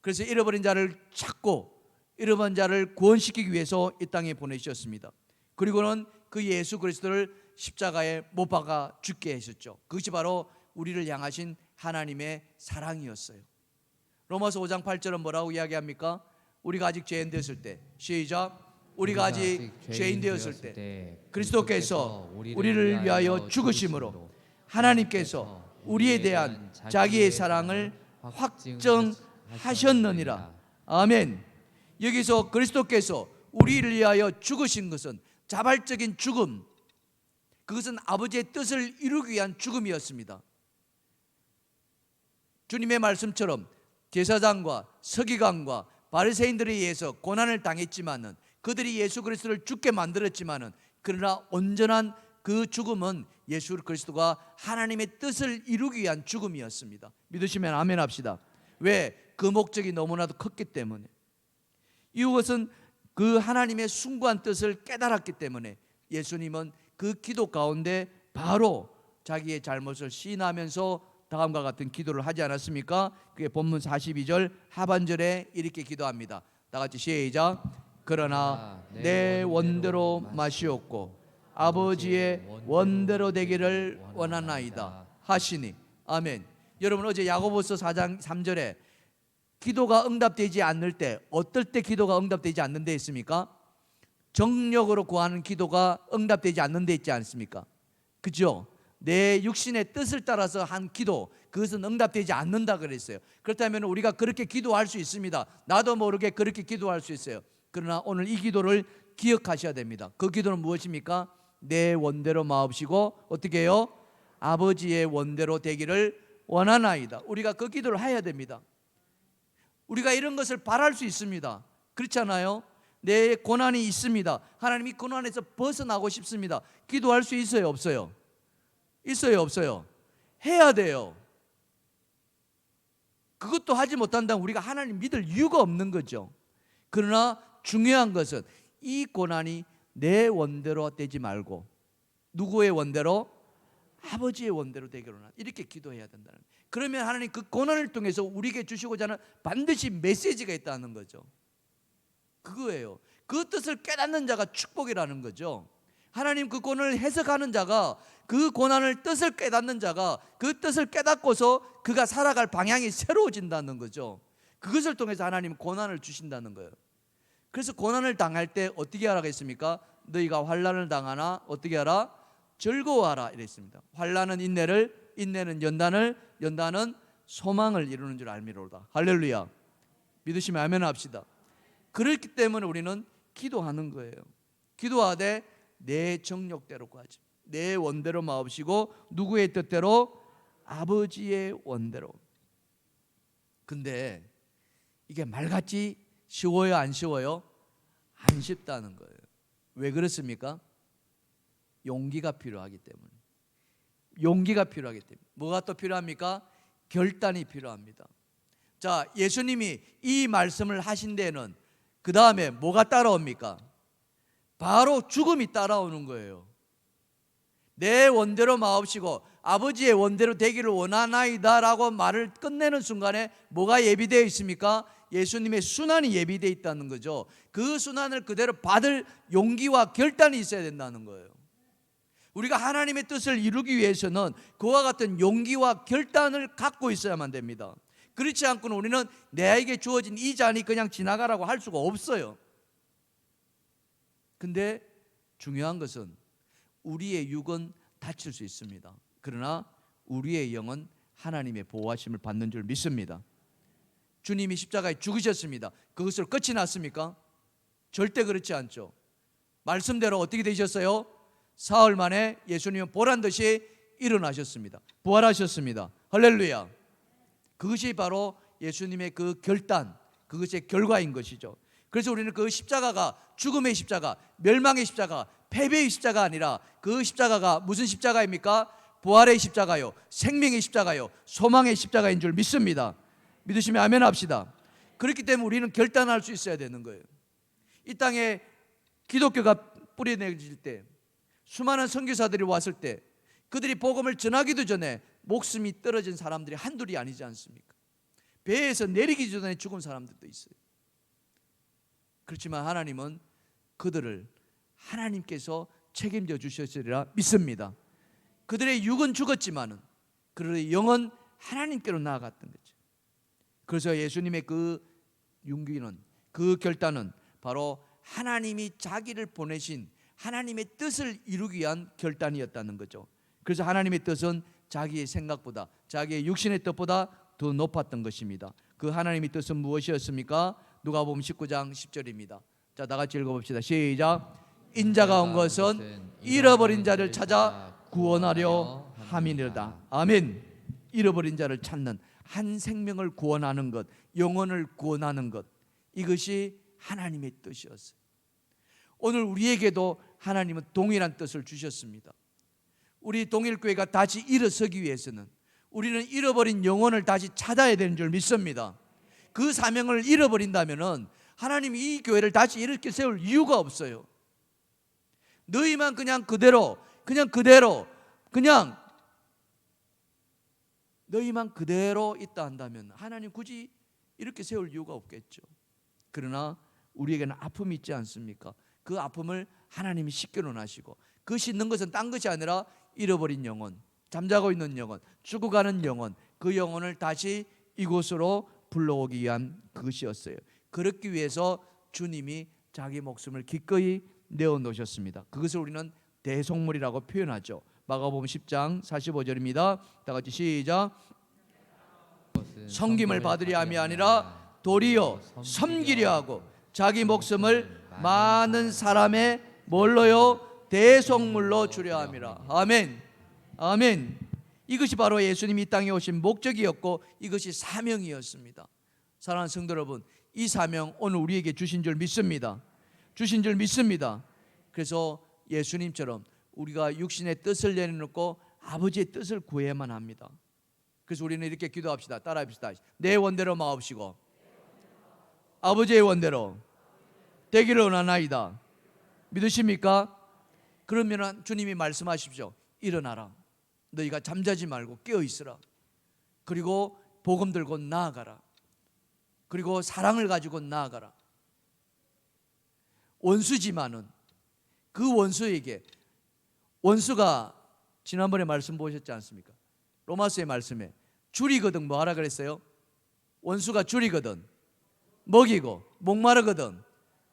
그래서 잃어버린 자를 찾고 잃어버린 자를 구원시키기 위해서 이 땅에 보내셨습니다. 그리고는 그 예수 그리스도를 십자가에 못 박아 죽게 하셨죠. 그것이 바로 우리를 향하신 하나님의 사랑이었어요. 로마서 5장 8절은 뭐라고 이야기합니까? 우리가 아직 죄인 되었을 때, 시작. 우리가 아직 죄인 되었을 때 그리스도께서 우리를 위하여 죽으심으로 하나님께서 우리에 대한 자기의 사랑을 확정하셨느니라. 아멘. 여기서 그리스도께서 우리를 위하여 죽으신 것은 자발적인 죽음, 그것은 아버지의 뜻을 이루기 위한 죽음이었습니다. 주님의 말씀처럼 제사장과 서기관과 바리새인들에 의해서 고난을 당했지만은, 그들이 예수 그리스도를 죽게 만들었지만은, 그러나 온전한 그 죽음은 예수 그리스도가 하나님의 뜻을 이루기 위한 죽음이었습니다. 믿으시면 아멘 합시다. 왜? 그 목적이 너무나도 컸기 때문에. 이것은 그 하나님의 숭고한 뜻을 깨달았기 때문에 예수님은 그 기도 가운데 바로 자기의 잘못을 시인하면서 다음과 같은 기도를 하지 않았습니까? 그게 본문 42절 하반절에 이렇게 기도합니다. 다 같이 시작. 그러나 내 원대로 마시옵고 아버지의 원대로 되기를 원하나이다 하시니. 아멘. 여러분, 어제 야고보서 4장 3절에 기도가 응답되지 않을 때, 어떨 때 기도가 응답되지 않는 데 있습니까? 정력으로 구하는 기도가 응답되지 않는 데 있지 않습니까? 그죠? 내 육신의 뜻을 따라서 한 기도, 그것은 응답되지 않는다 그랬어요. 그렇다면 우리가 그렇게 기도할 수 있습니다. 나도 모르게 그렇게 기도할 수 있어요. 그러나 오늘 이 기도를 기억하셔야 됩니다. 그 기도는 무엇입니까? 내 원대로 마옵시고 어떻게 해요? 아버지의 원대로 되기를 원하나이다. 우리가 그 기도를 해야 됩니다. 우리가 이런 것을 바랄 수 있습니다. 그렇잖아요? 내 고난이 있습니다. 하나님이 고난에서 벗어나고 싶습니다. 기도할 수 있어요, 없어요? 있어요, 없어요? 해야 돼요. 그것도 하지 못한다면 우리가 하나님 믿을 이유가 없는 거죠. 그러나 중요한 것은 이 고난이 내 원대로 되지 말고 누구의 원대로? 아버지의 원대로 되기를 원한다. 이렇게 기도해야 된다는 거예요. 그러면 하나님 그 고난을 통해서 우리에게 주시고자 하는 반드시 메시지가 있다는 거죠. 그거예요. 그 뜻을 깨닫는 자가 축복이라는 거죠. 하나님 그 고난을 해석하는 자가, 그 고난을 뜻을 깨닫는 자가 그 뜻을 깨닫고서 그가 살아갈 방향이 새로워진다는 거죠. 그것을 통해서 하나님은 고난을 주신다는 거예요. 그래서 고난을 당할 때 어떻게 하라고 했습니까? 너희가 환난을 당하나 어떻게 하라? 즐거워하라 이랬습니다. 환난은 인내를, 인내는 연단을, 연단은 소망을 이루는 줄 알미로다. 할렐루야. 믿으시면 아멘 합시다. 그렇기 때문에 우리는 기도하는 거예요. 기도하되 내 정욕대로 구하지, 내 원대로 마옵시고 누구의 뜻대로? 아버지의 원대로. 근데 이게 말같이 쉬워요, 안 쉬워요? 안 쉽다는 거예요. 왜 그렇습니까? 용기가 필요하기 때문에. 용기가 필요하기 때문에. 뭐가 또 필요합니까? 결단이 필요합니다. 자, 예수님이 이 말씀을 하신 데는 그 다음에 뭐가 따라옵니까? 바로 죽음이 따라오는 거예요. 내 원대로 마옵시고 아버지의 원대로 되기를 원하나이다 라고 말을 끝내는 순간에 뭐가 예비되어 있습니까? 예수님의 순환이 예비되어 있다는 거죠. 그 순환을 그대로 받을 용기와 결단이 있어야 된다는 거예요. 우리가 하나님의 뜻을 이루기 위해서는 그와 같은 용기와 결단을 갖고 있어야만 됩니다. 그렇지 않고는 우리는 내게 주어진 이 잔이 그냥 지나가라고 할 수가 없어요. 근데 중요한 것은 우리의 육은 다칠 수 있습니다. 그러나 우리의 영은 하나님의 보호하심을 받는 줄 믿습니다. 주님이 십자가에 죽으셨습니다. 그것으로 끝이 났습니까? 절대 그렇지 않죠. 말씀대로 어떻게 되셨어요? 사흘 만에 예수님은 보란듯이 일어나셨습니다. 부활하셨습니다. 할렐루야. 그것이 바로 예수님의 그 결단, 그것의 결과인 것이죠. 그래서 우리는 그 십자가가 죽음의 십자가, 멸망의 십자가, 패배의 십자가 아니라 그 십자가가 무슨 십자가입니까? 부활의 십자가요, 생명의 십자가요, 소망의 십자가인 줄 믿습니다. 믿으시면 아멘 합시다. 그렇기 때문에 우리는 결단할 수 있어야 되는 거예요. 이 땅에 기독교가 뿌리내질 때, 수많은 선교사들이 왔을 때 그들이 복음을 전하기도 전에 목숨이 떨어진 사람들이 한둘이 아니지 않습니까? 배에서 내리기 전에 죽은 사람들도 있어요. 그렇지만 하나님은 그들을 하나님께서 책임져 주셨으리라 믿습니다. 그들의 육은 죽었지만은 그들의 영은 하나님께로 나아갔던 거죠. 그래서 예수님의 그 용기는, 그 결단은 바로 하나님이 자기를 보내신 하나님의 뜻을 이루기 위한 결단이었다는 거죠. 그래서 하나님의 뜻은 자기의 생각보다, 자기의 육신의 뜻보다 더 높았던 것입니다. 그 하나님의 뜻은 무엇이었습니까? 누가복음 19장 10절입니다. 자, 다 같이 읽어봅시다. 시작. 인자가 온 것은 잃어버린 자를 찾아 구원하려 함이니로다. 아멘. 잃어버린 자를 찾는, 한 생명을 구원하는 것, 영혼을 구원하는 것, 이것이 하나님의 뜻이었어요. 오늘 우리에게도 하나님은 동일한 뜻을 주셨습니다. 우리 동일교회가 다시 일어서기 위해서는 우리는 잃어버린 영혼을 다시 찾아야 되는 줄 믿습니다. 그 사명을 잃어버린다면 하나님이 이 교회를 다시 이렇게 세울 이유가 없어요. 너희만 그냥 너희만 그대로 있다 한다면 하나님 굳이 이렇게 세울 이유가 없겠죠. 그러나 우리에게는 아픔이 있지 않습니까? 그 아픔을 하나님이 씻겨놓으시고, 그 씻는 것은 딴 것이 아니라 잃어버린 영혼, 잠자고 있는 영혼, 죽어가는 영혼, 그 영혼을 다시 이곳으로 불러오기 위한 그것이었어요. 그렇기 위해서 주님이 자기 목숨을 기꺼이 내어놓으셨습니다. 그것을 우리는 대속물이라고 표현하죠. 마가복음 10장 45절입니다. 다 같이 시작. 섬김을 받으려 함이 아니라 도리어 섬기려 하고 자기 목숨을 많은 사람의 뭘로요? 대속물로 주려 함이라. 아멘. 아멘. 이것이 바로 예수님이 이 땅에 오신 목적이었고 이것이 사명이었습니다. 사랑하는 성도 여러분, 이 사명 오늘 우리에게 주신 줄 믿습니다. 주신 줄 믿습니다. 그래서 예수님처럼 우리가 육신의 뜻을 내려놓고 아버지의 뜻을 구해야만 합니다. 그래서 우리는 이렇게 기도합시다. 따라합시다. 내 원대로 마옵시고 아버지의 원대로 되기를 원하나이다. 믿으십니까? 그러면 주님이 말씀하십시오. 일어나라. 너희가 잠자지 말고 깨어 있으라. 그리고 복음 들고 나아가라. 그리고 사랑을 가지고 나아가라. 원수지만은 그 원수에게, 원수가 지난번에 말씀 보셨지 않습니까? 로마서의 말씀에 줄이거든 뭐 하라 그랬어요? 원수가 줄이거든 먹이고, 목마르거든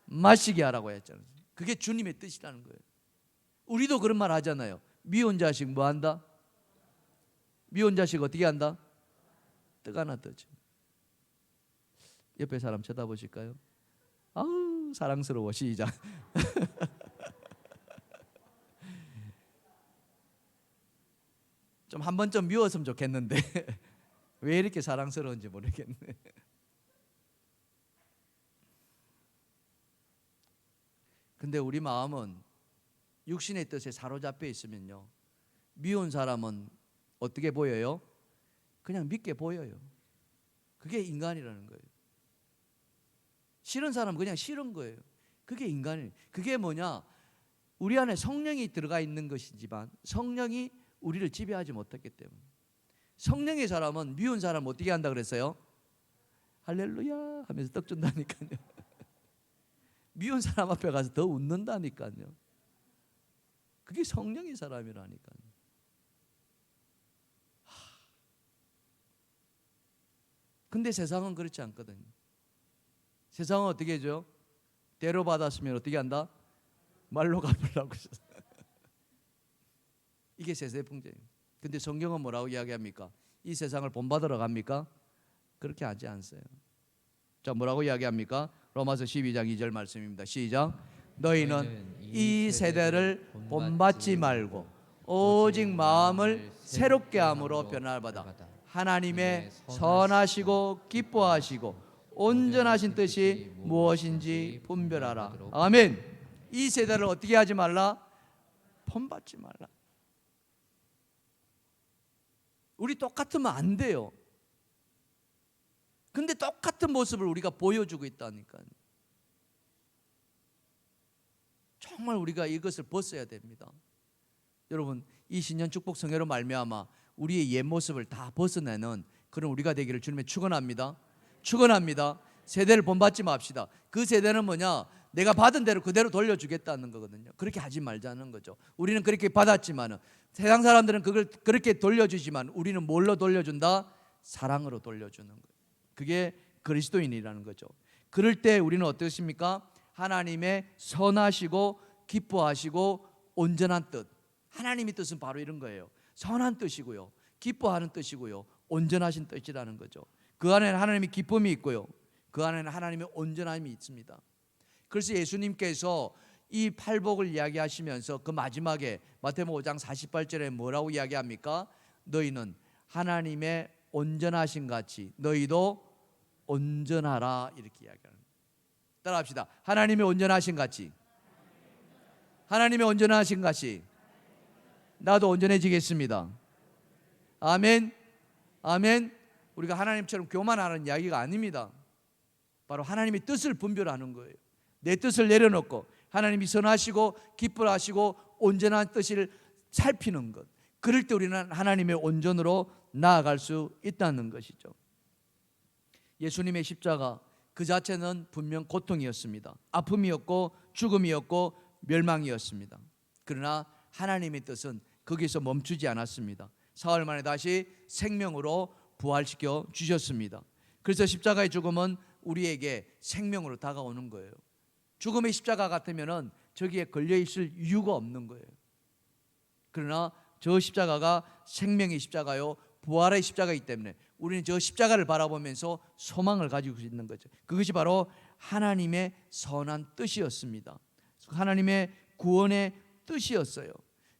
마시게 하라고 했잖아요. 그게 주님의 뜻이라는 거예요. 우리도 그런 말 하잖아요. 미운 자식 뭐 한다? 미운 자식 어떻게 한다? 떡 하나 떠줘. 옆에 사람 쳐다보실까요? 아우 사랑스러워. 시작. 좀 한 번쯤 미웠으면 좋겠는데 왜 이렇게 사랑스러운지 모르겠네. 근데 우리 마음은 육신의 뜻에 사로잡혀 있으면요, 미운 사람은 어떻게 보여요? 그냥 믿게 보여요. 그게 인간이라는 거예요. 싫은 사람은 그냥 싫은 거예요. 그게 인간이에요. 그게 뭐냐? 우리 안에 성령이 들어가 있는 것이지만 성령이 우리를 지배하지 못했기 때문에. 성령의 사람은 미운 사람 어떻게 한다 그랬어요? 할렐루야 하면서 떡 준다니까요. 미운 사람 앞에 가서 더 웃는다니까요. 그게 성령의 사람이라니까요. 근데 세상은 그렇지 않거든요. 세상은 어떻게 해줘? 대로 받았으면 어떻게 한다? 말로 갚으려고. 이게 세상의 풍토예요. 근데 성경은 뭐라고 이야기합니까? 이 세상을 본받으러 갑니까? 그렇게 하지 않으세요. 자, 뭐라고 이야기합니까? 로마서 12장 2절 말씀입니다. 시작. 너희는 이 세대를 본받지 말고 오직 마음을 새롭게 함으로 변화를 받아 하나님의 선하시고 기뻐하시고 온전하신 뜻이 무엇인지 분별하라. 아멘. 이 세대를 어떻게 하지 말라? 본받지 말라. 우리 똑같으면 안 돼요. 근데 똑같은 모습을 우리가 보여주고 있다니까요. 정말 우리가 이것을 벗어야 됩니다. 여러분, 이 신년 축복 성회로 말미암아 우리의 옛 모습을 다 벗어내는 그런 우리가 되기를 주님의 축원합니다. 축원합니다. 세대를 본받지 맙시다. 그 세대는 뭐냐? 내가 받은 대로 그대로 돌려주겠다는 거거든요. 그렇게 하지 말자는 거죠. 우리는 그렇게 받았지만 세상 사람들은 그걸 그렇게 돌려주지만 우리는 뭘로 돌려준다? 사랑으로 돌려주는 거예요. 그게 그리스도인이라는 거죠. 그럴 때 우리는 어떻습니까? 하나님의 선하시고 기뻐하시고 온전한 뜻. 하나님의 뜻은 바로 이런 거예요. 선한 뜻이고요, 기뻐하는 뜻이고요, 온전하신 뜻이라는 거죠. 그 안에는 하나님의 기쁨이 있고요, 그 안에는 하나님의 온전함이 있습니다. 그래서 예수님께서 이 팔복을 이야기하시면서 그 마지막에 마태복음 5장 48절에 뭐라고 이야기합니까? 너희는 하나님의 온전하신 같이 너희도 온전하라, 이렇게 이야기합니다. 따라합시다. 하나님의 온전하신 같이, 하나님의 온전하신 같이 나도 온전해지겠습니다. 아멘. 아멘. 우리가 하나님처럼 교만하는 이야기가 아닙니다. 바로 하나님의 뜻을 분별하는 거예요. 내 뜻을 내려놓고 하나님이 선하시고 기뻐하시고 온전한 뜻을 살피는 것. 그럴 때 우리는 하나님의 온전으로 나아갈 수 있다는 것이죠. 예수님의 십자가 그 자체는 분명 고통이었습니다. 아픔이었고 죽음이었고 멸망이었습니다. 그러나 하나님의 뜻은 거기서 멈추지 않았습니다. 사흘 만에 다시 생명으로 부활시켜 주셨습니다. 그래서 십자가의 죽음은 우리에게 생명으로 다가오는 거예요. 죽음의 십자가 같으면은 저기에 걸려 있을 이유가 없는 거예요. 그러나 저 십자가가 생명의 십자가요, 부활의 십자가이기 때문에 우리는 저 십자가를 바라보면서 소망을 가지고 있는 거죠. 그것이 바로 하나님의 선한 뜻이었습니다. 하나님의 구원의 뜻이었어요.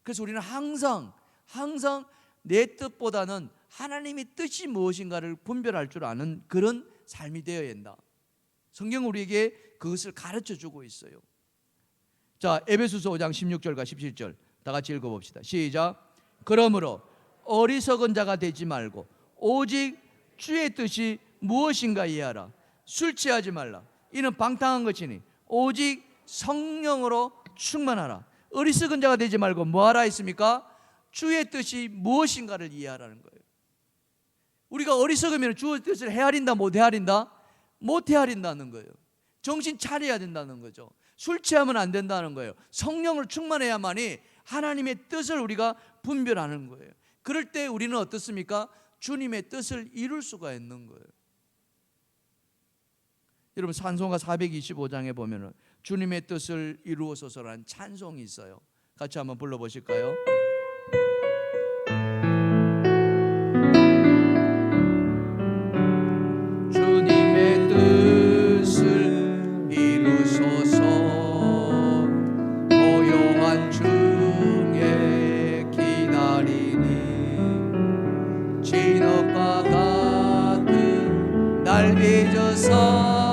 그래서 우리는 항상 내 뜻보다는 하나님의 뜻이 무엇인가를 분별할 줄 아는 그런 삶이 되어야 한다. 성경은 우리에게 그것을 가르쳐 주고 있어요. 자, 에베소서 5장 16절과 17절 다 같이 읽어봅시다. 시작. 그러므로 어리석은 자가 되지 말고 오직 주의 뜻이 무엇인가 이해하라. 술 취하지 말라. 이는 방탕한 것이니 오직 성령으로 충만하라. 어리석은 자가 되지 말고 뭐하라 했습니까? 주의 뜻이 무엇인가를 이해하라는 거예요. 우리가 어리석으면 주의 뜻을 헤아린다 못 헤아린다? 못 헤아린다는 거예요. 정신 차려야 된다는 거죠. 술 취하면 안 된다는 거예요. 성령을 충만해야만이 하나님의 뜻을 우리가 분별하는 거예요. 그럴 때 우리는 어떻습니까? 주님의 뜻을 이룰 수가 있는 거예요. 여러분, 찬송가 425장에 보면은 주님의 뜻을 이루어서라는 찬송이 있어요. 같이 한번 불러보실까요? 주님의 뜻을 이루소서 고요한 중에 기다리니 진흙과 같은 날 빚어서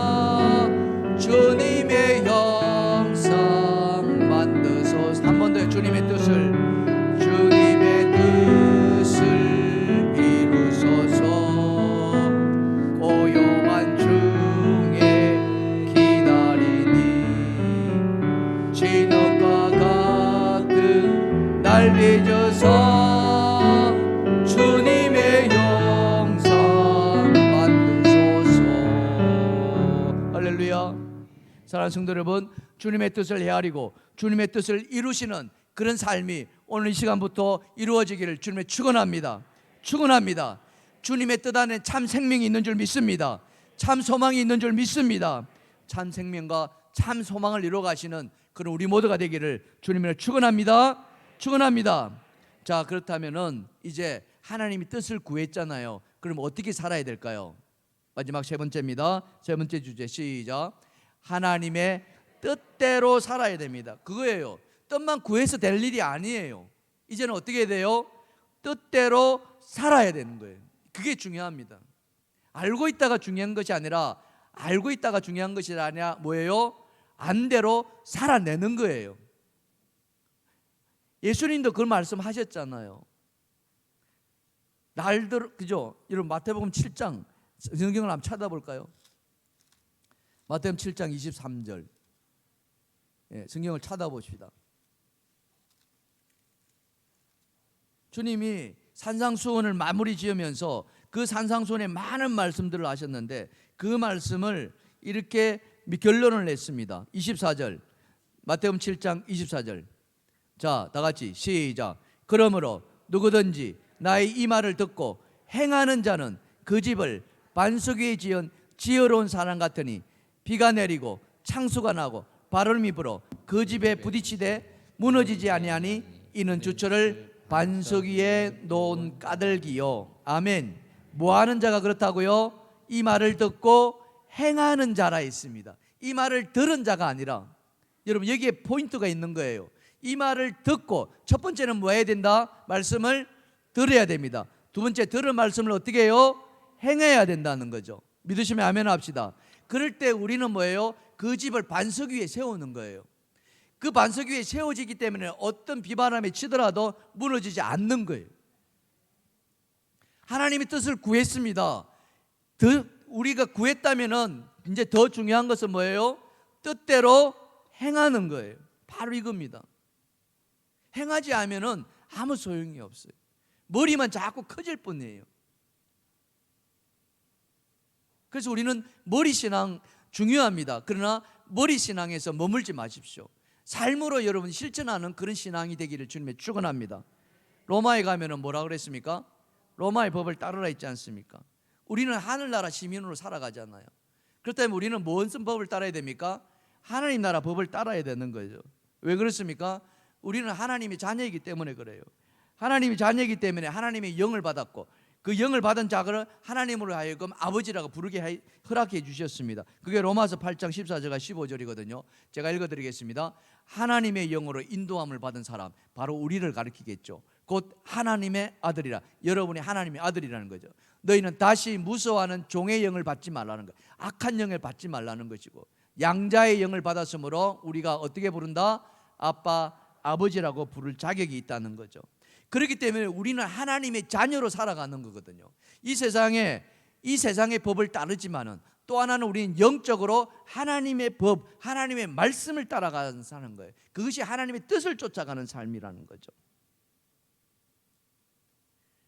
주님의 형상 만드소서. 한 번 더 주님의 뜻을 이루소서 고요한 중에 기다리니 진흙과 같은 날 빚어서 주님의 형상 만드소서. 사랑하는 성도 여러분, 주님의 뜻을 헤아리고 주님의 뜻을 이루시는 그런 삶이 오늘 이 시간부터 이루어지기를 주님의 축원합니다. 축원합니다. 주님의 뜻 안에 참 생명이 있는 줄 믿습니다. 참 소망이 있는 줄 믿습니다. 참 생명과 참 소망을 이루어 가시는 그런 우리 모두가 되기를 주님을 축원합니다. 축원합니다. 자, 그렇다면은 이제 하나님이 뜻을 구했잖아요. 그럼 어떻게 살아야 될까요? 마지막 세 번째입니다. 세 번째 주제, 시작. 하나님의 뜻대로 살아야 됩니다. 그거예요. 뜻만 구해서 될 일이 아니에요. 이제는 어떻게 해야 돼요? 뜻대로 살아야 되는 거예요. 그게 중요합니다. 알고 있다가 중요한 것이 아니라, 알고 있다가 중요한 것이 아니라 뭐예요? 안대로 살아내는 거예요. 예수님도 그 말씀하셨잖아요. 날들, 그죠? 여러분 마태복음 7장 성경을 한번 찾아볼까요? 마태복음 7장 23절. 성경을 찾아보십시다. 주님이 산상수훈을 마무리 지으면서 그 산상수훈에 많은 말씀들을 하셨는데 그 말씀을 이렇게 결론을 냈습니다. 24절, 마태복음 7장 24절. 자, 다 같이 시작. 그러므로 누구든지 나의 이 말을 듣고 행하는 자는 그 집을 반석 위에 지은 지혜로운 사람 같으니 비가 내리고 창수가 나고 바람이 불어 그 집에 부딪히되 무너지지 아니하니 이는 주철을 반석 위에 놓은 까닭이요. 아멘. 뭐하는 자가 그렇다고요? 이 말을 듣고 행하는 자라 있습니다. 이 말을 들은 자가 아니라, 여러분 여기에 포인트가 있는 거예요. 이 말을 듣고, 첫 번째는 뭐 해야 된다? 말씀을 들어야 됩니다. 두 번째, 들은 말씀을 어떻게 해요? 행해야 된다는 거죠. 믿으시면 아멘 합시다. 그럴 때 우리는 뭐예요? 그 집을 반석 위에 세우는 거예요. 그 반석 위에 세워지기 때문에 어떤 비바람이 치더라도 무너지지 않는 거예요. 하나님의 뜻을 구했습니다. 우리가 구했다면은 이제 더 중요한 것은 뭐예요? 뜻대로 행하는 거예요. 바로 이겁니다. 행하지 않으면은 아무 소용이 없어요. 머리만 자꾸 커질 뿐이에요. 그래서 우리는 머리 신앙 중요합니다. 그러나 머리 신앙에서 머물지 마십시오. 삶으로 여러분 실천하는 그런 신앙이 되기를 주님의 축원합니다. 로마에 가면은 뭐라 그랬습니까? 로마의 법을 따르라 있지 않습니까? 우리는 하늘나라 시민으로 살아가잖아요. 그렇다면 우리는 무슨 법을 따라야 됩니까? 하나님 나라 법을 따라야 되는 거죠. 왜 그렇습니까? 우리는 하나님의 자녀이기 때문에 그래요. 하나님의 자녀이기 때문에 하나님의 영을 받았고, 그 영을 받은 자를 하나님으로 하여금 아버지라고 부르게 허락해 주셨습니다. 그게 로마서 8장 14절과 15절이거든요. 제가 읽어드리겠습니다. 하나님의 영으로 인도함을 받은 사람, 바로 우리를 가리키겠죠. 곧 하나님의 아들이라. 여러분이 하나님의 아들이라는 거죠. 너희는 다시 무서워하는 종의 영을 받지 말라는 거예요. 악한 영을 받지 말라는 것이고, 양자의 영을 받았으므로 우리가 어떻게 부른다? 아빠, 아버지라고 부를 자격이 있다는 거죠. 그렇기 때문에 우리는 하나님의 자녀로 살아가는 거거든요. 이 세상의 법을 따르지만은 또 하나는 우리는 영적으로 하나님의 법, 하나님의 말씀을 따라가는 사는 거예요. 그것이 하나님의 뜻을 쫓아가는 삶이라는 거죠.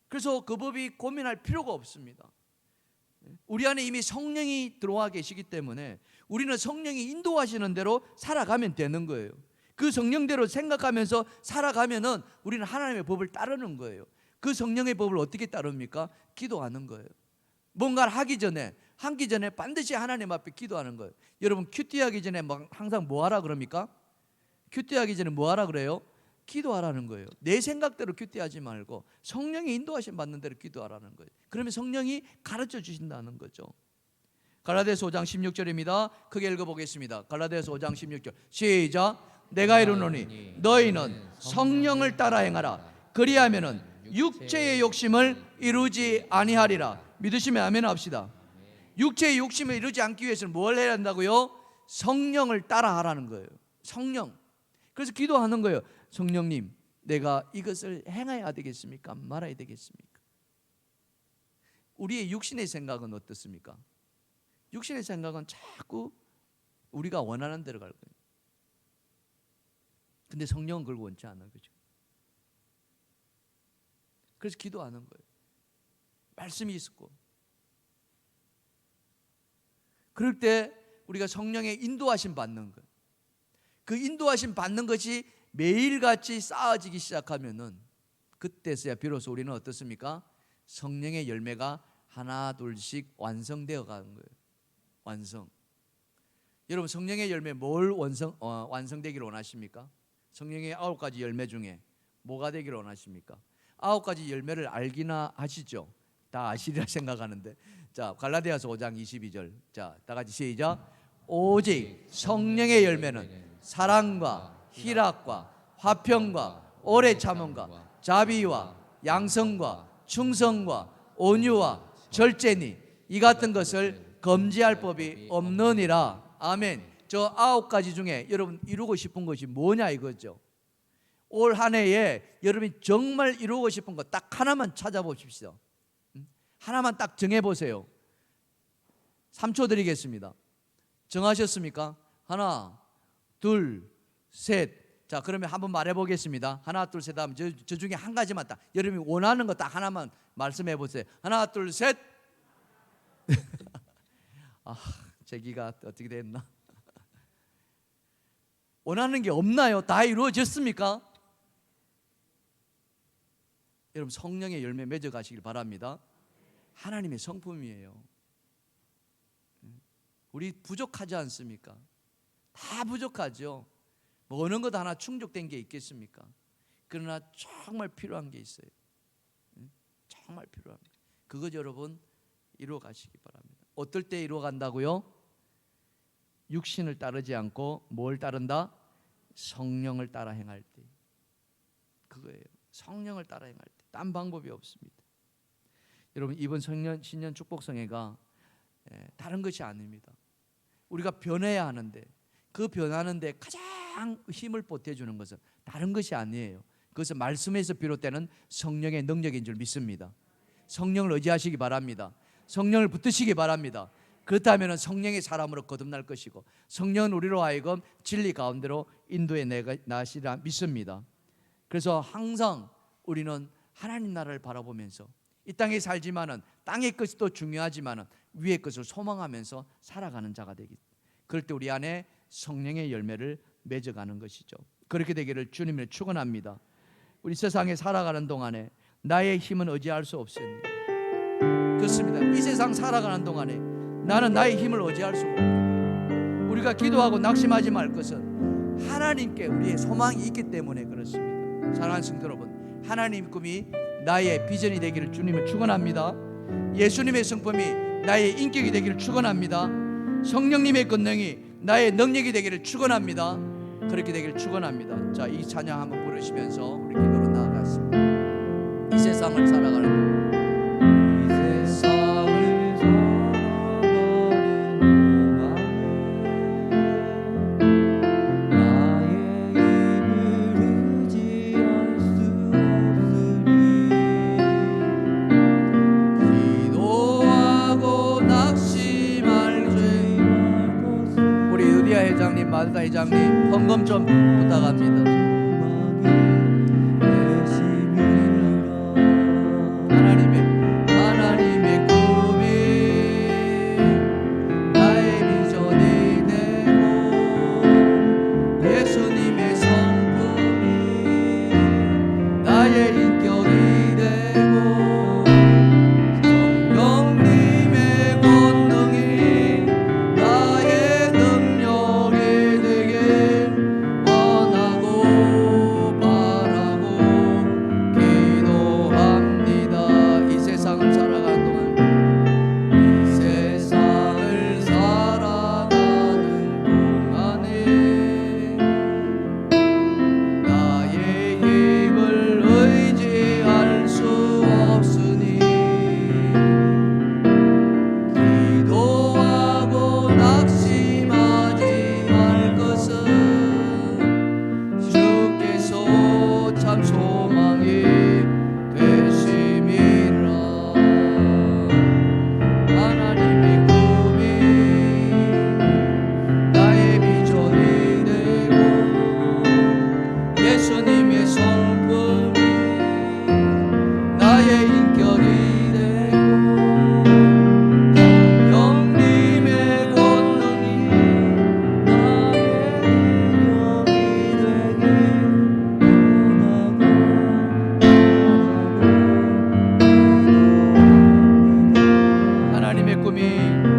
그래서 그 법이 고민할 필요가 없습니다. 우리 안에 이미 성령이 들어와 계시기 때문에 우리는 성령이 인도하시는 대로 살아가면 되는 거예요. 그 성령대로 생각하면서 살아가면은 우리는 하나님의 법을 따르는 거예요. 그 성령의 법을 어떻게 따릅니까? 기도하는 거예요. 뭔가를 하기 전에 반드시 하나님 앞에 기도하는 거예요. 여러분 큐티하기 전에 항상 뭐 하라 그럽니까? 큐티하기 전에 뭐 하라 그래요? 기도하라는 거예요. 내 생각대로 큐티하지 말고 성령이 인도하심 받는 대로 기도하라는 거예요. 그러면 성령이 가르쳐 주신다는 거죠. 갈라디아서 5장 16절입니다. 크게 읽어보겠습니다. 갈라디아서 5장 16절 시작. 내가 이르노니 너희는 성령을 따라 행하라. 그리하면은 육체의 욕심을 이루지 아니하리라. 믿으시면 아멘 합시다. 육체의 욕심을 이루지 않기 위해서는 뭘 해야 한다고요? 성령을 따라 하라는 거예요. 성령. 그래서 기도하는 거예요. 성령님, 내가 이것을 행해야 되겠습니까? 말아야 되겠습니까? 우리의 육신의 생각은 어떻습니까? 육신의 생각은 자꾸 우리가 원하는 대로 갈 거예요. 근데 성령은 그걸 원치 않는 거죠. 그래서 기도하는 거예요. 말씀이 있었고, 그럴 때 우리가 성령의 인도하심 받는 것, 그 인도하심 받는 것이 매일같이 쌓아지기 시작하면은 그때서야 비로소 우리는 어떻습니까? 성령의 열매가 하나 둘씩 완성되어 가는 거예요. 완성. 여러분 성령의 열매 뭘 완성되기를 원하십니까? 성령의 9가지 열매 중에 뭐가 되기를 원하십니까? 9가지 열매를 알기나 하시죠? 다 아시리라 생각하는데, 자 갈라디아서 5장 22절, 자 다같이 시작. 오직 성령의 열매는 사랑과 희락과 화평과 오래 참음과 자비와 양성과 충성과 온유와 절제니 이 같은 것을 금지할 법이 없느니라. 아멘. 저 9가지 중에 여러분 이루고 싶은 것이 뭐냐 이거죠. 올 한 해에 여러분이 정말 이루고 싶은 것 딱 하나만 찾아보십시오. 하나만 딱 정해보세요. 3초 드리겠습니다. 정하셨습니까? 하나, 둘, 셋. 자 그러면 한번 말해보겠습니다. 하나, 둘, 셋 하면 저 중에 한 가지만 딱 여러분이 원하는 거 딱 하나만 말씀해 보세요. 하나, 둘, 셋. 아, 제기가 어떻게 됐나? 원하는 게 없나요? 다 이루어졌습니까? 여러분 성령의 열매 맺어 가시길 바랍니다. 하나님의 성품이에요. 우리 부족하지 않습니까? 다 부족하죠. 뭐 어느 것 하나 충족된 게 있겠습니까? 그러나 정말 필요한 게 있어요. 정말 필요한 게. 그것 여러분 이루어 가시기 바랍니다. 어떨 때 이루어 간다고요? 육신을 따르지 않고 뭘 따른다? 성령을 따라 행할 때. 그거예요. 성령을 따라 행할 때. 딴 방법이 없습니다. 여러분 이번 신년 축복성회가 다른 것이 아닙니다. 우리가 변해야 하는데 그 변하는데 가장 힘을 보태주는 것은 다른 것이 아니에요. 그것은 말씀에서 비롯되는 성령의 능력인 줄 믿습니다. 성령을 의지하시기 바랍니다. 성령을 붙드시기 바랍니다. 그렇다면 성령의 사람으로 거듭날 것이고 성령은 우리로 하여금 진리 가운데로 인도해 나시리라 믿습니다. 그래서 항상 우리는 하나님 나라를 바라보면서 이 땅에 살지만은 땅의 것이 또 중요하지만은 위의 것을 소망하면서 살아가는 자가 되기. 그럴 때 우리 안에 성령의 열매를 맺어가는 것이죠. 그렇게 되기를 주님을 축원합니다. 우리 세상에 살아가는 동안에 나의 힘은 의지할 수 없으니 그렇습니다. 이 세상 살아가는 동안에 나는 나의 힘을 의지할 수 없는, 우리가 기도하고 낙심하지 말 것은 하나님께 우리의 소망이 있기 때문에 그렇습니다. 사랑하는 성도 여러분, 하나님 꿈이 나의 비전이 되기를 주님을 축원합니다. 예수님의 성품이 나의 인격이 되기를 축원합니다. 성령님의 권능이 나의 능력이 되기를 축원합니다. 그렇게 되기를 축원합니다. 자, 이 찬양 한번 부르시면서 우리 기도로 나아갔습니다. 이 세상을 살아가는 마르다 회장님 헌금 좀 부탁합니다. 하나님의 꿈이 나의 비전이 되고 예수님의 성품이 나의 인격이 되고 성령님의 권능이 나의 능력이 원하고 꿈이